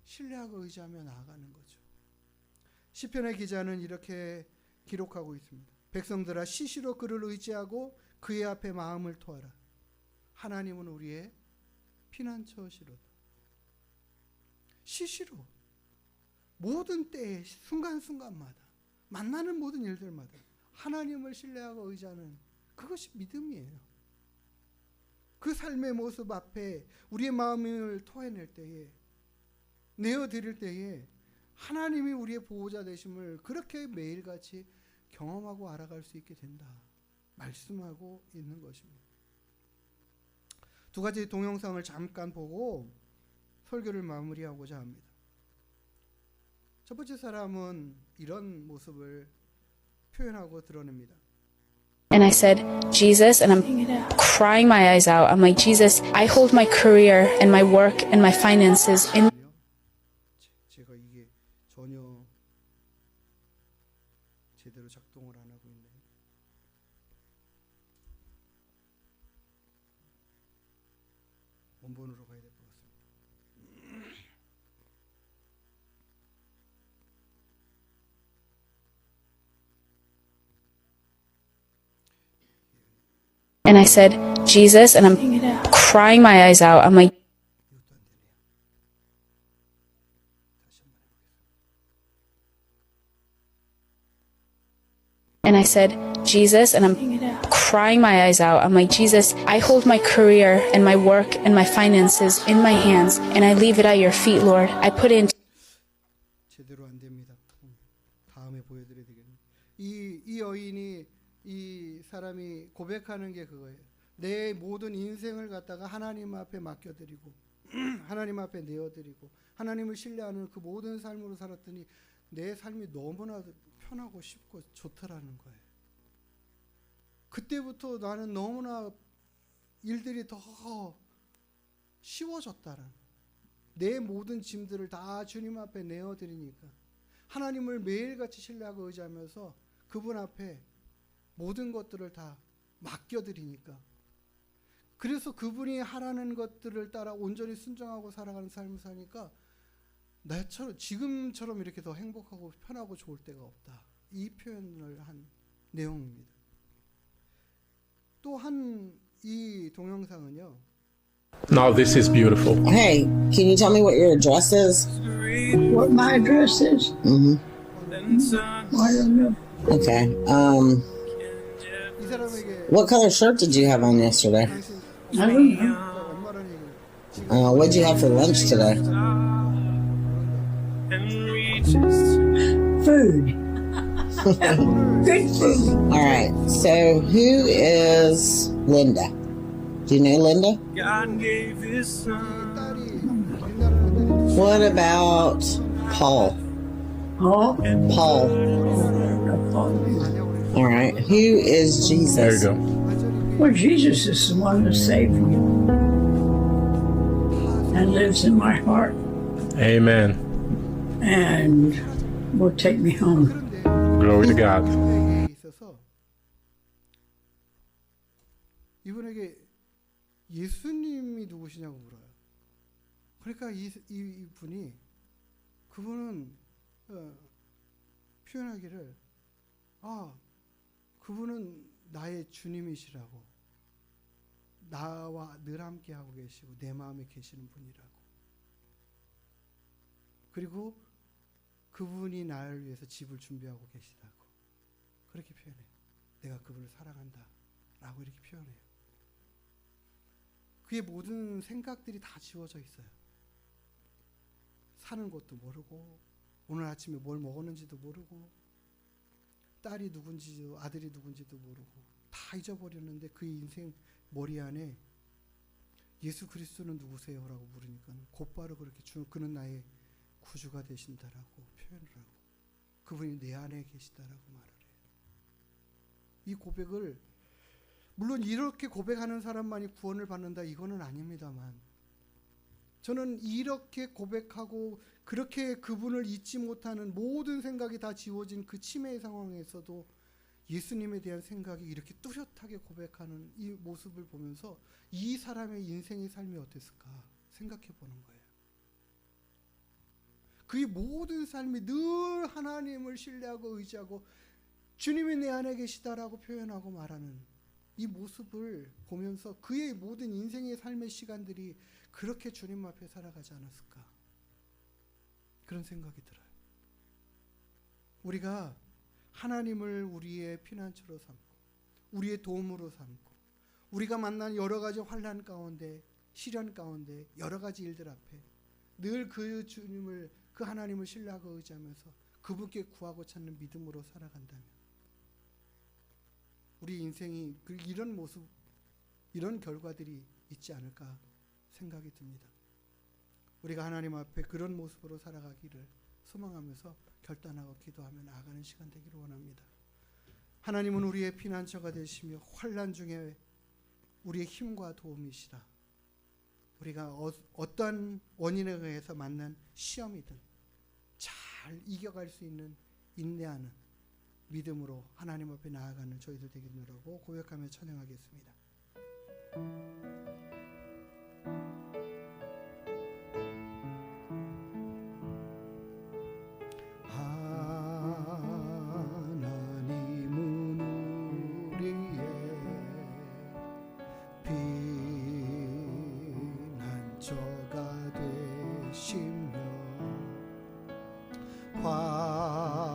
신뢰하고 의지하며 나아가는 거죠. 시편의 기자는 이렇게 기록하고 있습니다. 백성들아 시시로 그를 의지하고 그의 앞에 마음을 토하라. 하나님은 우리의 피난처시로다. 시시로 모든 때에 순간순간마다 만나는 모든 일들마다 하나님을 신뢰하고 의지하는 그것이 믿음이에요. 그 삶의 모습 앞에 우리의 마음을 토해낼 때에 내어드릴 때에 하나님이 우리의 보호자 되심을 그렇게 매일같이 경험하고 알아갈 수 있게 된다. 말씀하고 있는 것입니다. 두 가지 동영상을 잠깐 보고 설교를 마무리하고자 합니다. 첫 번째 사람은 이런 모습을 표현하고 드러냅니다. And I said, Jesus, and I'm crying my eyes out. I'm like, Jesus, I hold my career and my work and my finances in. 제가 이게 전혀 제대로 작동을 안 하고 있네요. 원본으로 가야 될 것 같습니다. And I said, Jesus, and I'm crying my eyes out. I'm like, 이것도 안 되네요. 다시 한번 해보겠습니다. and I said, Jesus, and I'm crying my eyes out. I'm like, Jesus, I hold my career and my work and my finances in my hands, and I leave it at your feet, Lord. I put it in. 제대로 안 됩니다. 다음에 보여드려야 되겠네요. 이 여인이 이 사람이 고백하는 게 그거예요. 내 모든 인생을 갖다가 하나님 앞에 맡겨드리고 하나님 앞에 내어드리고 하나님을 신뢰하는 그 모든 삶으로 살았더니 내 삶이 너무나 편하고 쉽고 좋더라는 거예요. 그때부터 나는 너무나 일들이 더 쉬워졌다라는, 내 모든 짐들을 다 주님 앞에 내어드리니까 하나님을 매일같이 신뢰하고 의지하면서 그분 앞에 모든 것들을 다 맡겨드리니까, 그래서 그분이 하라는 것들을 따라 온전히 순종하고 살아가는 삶을 사니까 나처럼 지금처럼 이렇게 더 행복하고 편하고 좋을 때가 없다. 이 표현을 한 내용입니다. 또한 이 동영상은요. Now this is beautiful. Hey, can you tell me what your address is? What my address is? Mm-hmm. I don't know. Okay. 이 사람에게 What color shirt did you have on yesterday? 당신 I don't know. 엄마라는 얘기를 What'd you have for lunch today? Food. Good food. All right. So who is Linda? Do you know Linda? God gave his son. 이 딸이 린다라는 딸이 What about Paul? Oh, Paul. All right. Who is There you Jesus? go. well, Jesus is the one that saved me and lives in my heart Amen. and will take me home. Glory to God. 이분에게 있어서 이분에게 예수님이 누구시냐고 물어요. 그러니까 이분이 그분은 표현하기를 그분은 나의 주님이시라고, 나와 늘 함께 하고 계시고 내 마음에 계시는 분이라고. 그리고 그분이 나를 위해서 집을 준비하고 계시다고 그렇게 표현해요. 내가 그분을 사랑한다 라고 이렇게 표현해요. 그의 모든 생각들이 다 지워져 있어요. 사는 것도 모르고 오늘 아침에 뭘 먹었는지도 모르고 딸이 누군지도 아들이 누군지도 모르고 다 잊어버렸는데 그의 인생 머리 안에 예수 그리스도는 누구세요? 라고 물으니까 곧바로 그렇게 그는 나의 구주가 되신다라고 표현을 하고 그분이 내 안에 계시다라고 말을 해요. 이 고백을 물론 이렇게 고백하는 사람만이 구원을 받는다 이거는 아닙니다만 저는 이렇게 고백하고 그렇게 그분을 잊지 못하는 모든 생각이 다 지워진 그 치매의 상황에서도 예수님에 대한 생각이 이렇게 뚜렷하게 고백하는 이 모습을 보면서 이 사람의 인생의 삶이 어땠을까 생각해 보는 거예요. 그의 모든 삶이 늘 하나님을 신뢰하고 의지하고 주님이 내 안에 계시다라고 표현하고 말하는 이 모습을 보면서 그의 모든 인생의 삶의 시간들이 그렇게 주님 앞에 살아가지 않았을까 그런 생각이 들어요. 우리가 하나님을 우리의 피난처로 삼고 우리의 도움으로 삼고 우리가 만난 여러 가지 환난 가운데 시련 가운데 여러 가지 일들 앞에 늘 그 주님을 그 하나님을 신뢰하고 의지하면서 그분께 구하고 찾는 믿음으로 살아간다면 우리 인생이 이런 모습 이런 결과들이 있지 않을까 생각이 듭니다. 우리가 하나님 앞에 그런 모습으로 살아가기를 소망하면서 결단하고 기도하며 나아가는 시간 되기를 원합니다. 하나님은 우리의 피난처가 되시며 환난 중에 우리의 힘과 도움이시라. 우리가 어떠한 원인에 의해서 만난 시험이든 잘 이겨갈 수 있는 인내하는 믿음으로 하나님 앞에 나아가는 저희들 되겠노라고 고백하며 찬양하겠습니다.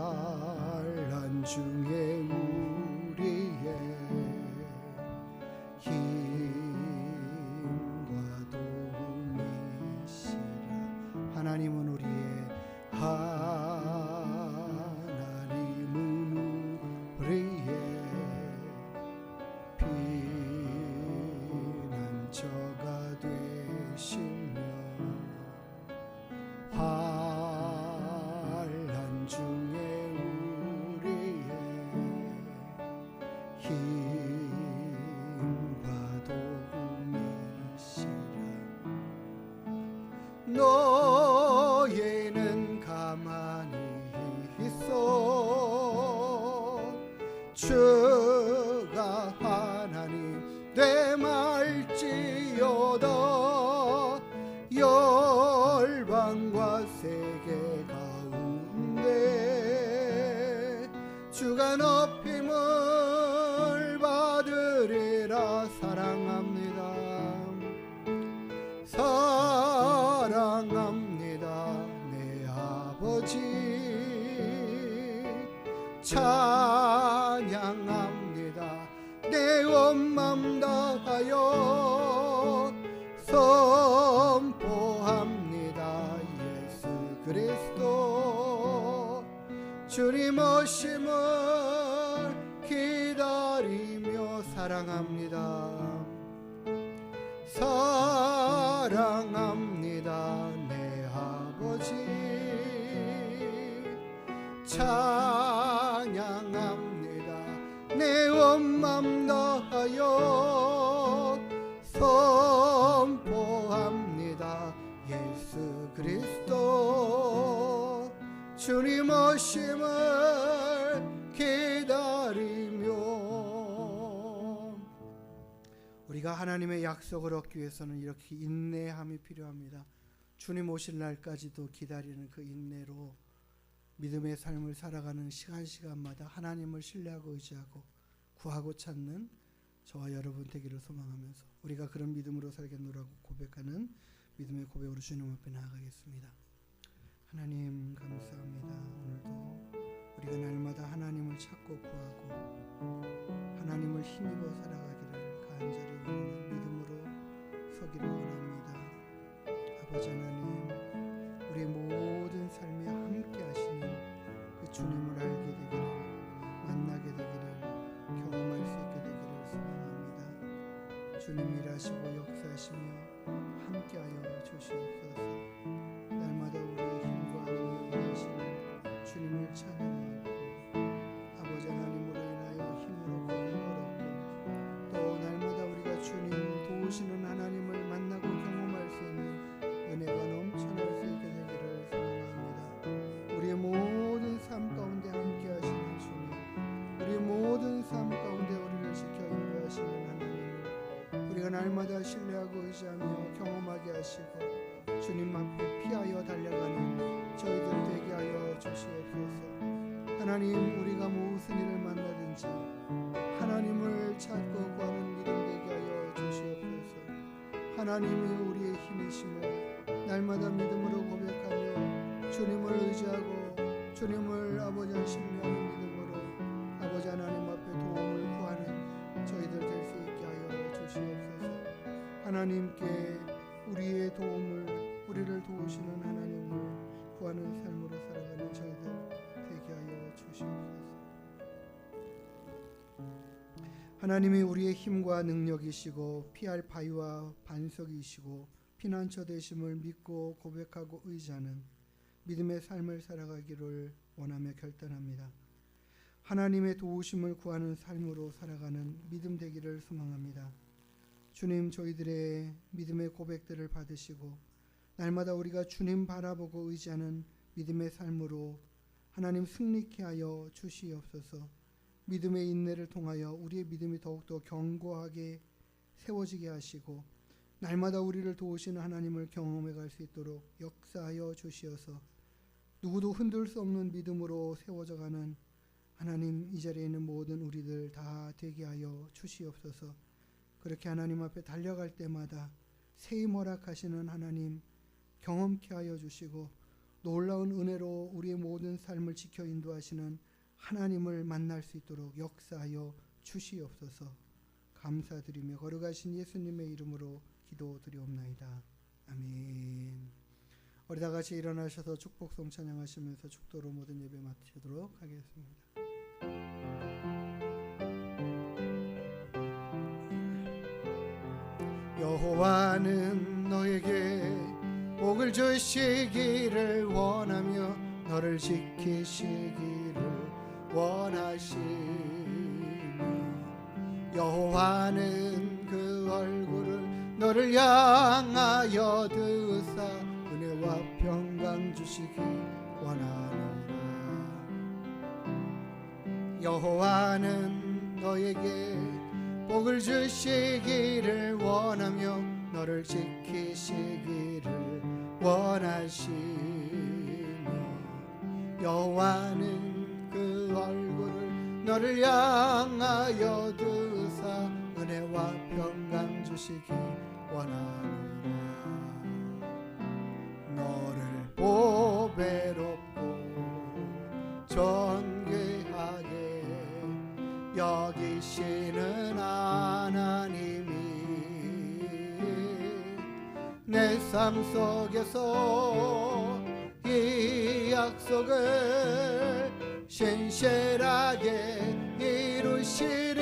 환난 중에 우리의 힘과 도움이시라. 하나님은 우리의 하나님은 우리의 피난처가 되시며 환난 중에 우리의 힘과 도움이시라. 너희는 가만히 있어 주가 하나님 되말지어다. 열방과 세계 가운데 주가 높임을 받으리라. 사랑합니다. 사랑합니다. 내 아버지 찬양합니다. 내 온 맘 다하여 선포합니다. 예수 그리스도 주님 오심을 기다리며 사랑합니다. 사랑합니다. 내 아버지 찬양합니다. 내 온맘 다하여 선포합니다. 예수 그리스도 주님 오심을 기다리며. 우리가 하나님의 약속을 얻기 위해서는 이렇게 인내함이 필요합니다. 주님 오실 날까지도 기다리는 그 인내로 믿음의 삶을 살아가는 시간마다 하나님을 신뢰하고 의지하고 구하고 찾는 저와 여러분 되기를 소망하면서 우리가 그런 믿음으로 살겠노라고 고백하는 믿음의 고백으로 주님 앞에 나아가겠습니다. 하나님 감사합니다. 오늘도 우리가 날마다 하나님을 찾고 구하고 하나님을 힘입어 살아가기를 간절히 원하는 믿음으로 서기를 원합니다. 아버지 하나님, 우리의 모든 삶에 함께 하시는 그 주님을 알게 되기를, 만나게 되기를, 경험할 수 있게 되기를 소망합니다. 주님 일하시고 역사하시며 함께하여 주시옵소서. 날마다 우리의 힘과 능력을 하시는 주님을 찬양하고 아버지 하나님으로 인하여 힘으로 고백을 얻고 또 날마다 우리가 주님 도우시는 하나님을 만나고 경험할 수 있는 은혜가 넘쳐날 수 있게 되기를 소망합니다. 우리의 모든 삶 가운데 함께 하시는 주님, 우리의 모든 삶 가운데 우리를 지켜 인도하시는 하나님을 우리가 날마다 신뢰하고 의지하며 경험하게 하시고 주님 앞에 피하여 달려가는 저희들 되게 하여 주시옵소서. 하나님, 우리가 무슨 일을 만나든지 하나님을 찾고 구하는 믿음 되게 하여 주시옵소서. 하나님이 우리의 힘이심을 날마다 믿음으로 고백하며 주님을 의지하고 주님을 아버지 신뢰하는 믿음으로 아버지 하나님 앞에 도움을 구하는 저희들 될 수 있게 하여 주시옵소서. 하나님께 우리의 도움을, 우리를 도우시는 하나님을 구하는 삶으로 살아가는 저희들 되게 하여 주시옵소서. 하나님이 우리의 힘과 능력이시고 피할 바위와 반석이시고 피난처 되심을 믿고 고백하고 의지하는 믿음의 삶을 살아가기를 원하며 결단합니다. 하나님의 도우심을 구하는 삶으로 살아가는 믿음 되기를 소망합니다. 주님, 저희들의 믿음의 고백들을 받으시고 날마다 우리가 주님 바라보고 의지하는 믿음의 삶으로 하나님 승리케 하여 주시옵소서. 믿음의 인내를 통하여 우리의 믿음이 더욱더 견고하게 세워지게 하시고 날마다 우리를 도우시는 하나님을 경험해 갈 수 있도록 역사하여 주시어서 누구도 흔들 수 없는 믿음으로 세워져 가는 하나님, 이 자리에 있는 모든 우리들 다 되게 하여 주시옵소서. 그렇게 하나님 앞에 달려갈 때마다 새 힘 허락하시는 하나님 경험케 하여 주시고 놀라운 은혜로 우리의 모든 삶을 지켜 인도하시는 하나님을 만날 수 있도록 역사하여 주시옵소서. 감사드리며 거룩하신 예수님의 이름으로 기도드리옵나이다. 아멘. 우리 다 같이 일어나셔서 축복송 찬양하시면서 축도로 모든 예배 마치도록 하겠습니다. 여호와는 너에게 복을 주시기를 원하며 너를 지키시기를 원하시며 여호와는 그 얼굴을 너를 향하여 드사 은혜와 평강 주시기 원하노라. 여호와는 너에게 복을 주시기를 원하며 너를 지키시기를 원하시며 여호와는 그 얼굴을 너를 향하여 드사 은혜와 평강 주시기 원하노라. 너를 보배롭고 존귀하게 여기시는 하나님이 내 삶 속에서 이 약속을 신실하게 이루시리.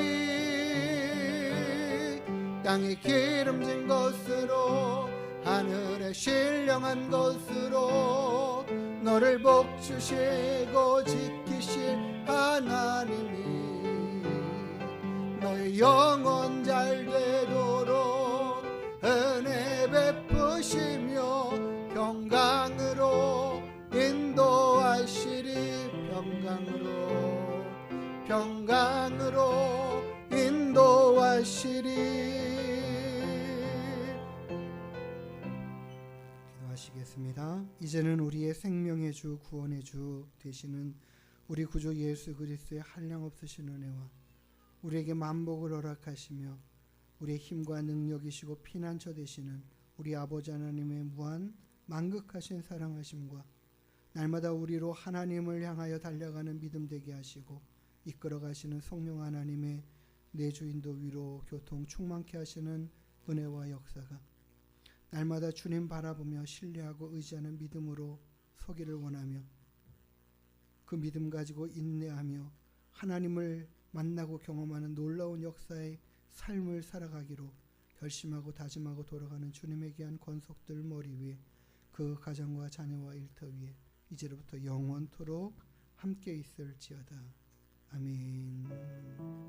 땅이 기름진 것으로 하늘에 신령한 것으로 너를 복주시고 지키 지키실 하나님이 너의 영혼 잘 되도록 은혜 베푸시며 평강으로 인도하시리. 평강으로 인도하시리. 기도하시겠습니다. 이제는 우리의 생명의 주 구원의 주 되시는 우리 구주 예수 그리스도의 한량없으신 은혜와 우리에게 만복을 허락하시며 우리의 힘과 능력이시고 피난처 되시는 우리 아버지 하나님의 무한 만극하신 사랑하심과 날마다 우리로 하나님을 향하여 달려가는 믿음 되게 하시고 이끌어 가시는 성령 하나님의 내주인도 위로 교통 충만케 하시는 은혜와 역사가 날마다 주님 바라보며 신뢰하고 의지하는 믿음으로 서기를 원하며 그 믿음 가지고 인내하며 하나님을 만나고 경험하는 놀라운 역사의 삶을 살아가기로 결심하고 다짐하고 돌아가는 주님의 귀한 권속들 머리 위에 그 가정과 자녀와 일터 위에 이제로부터 영원토록 함께 있을지어다. 아멘.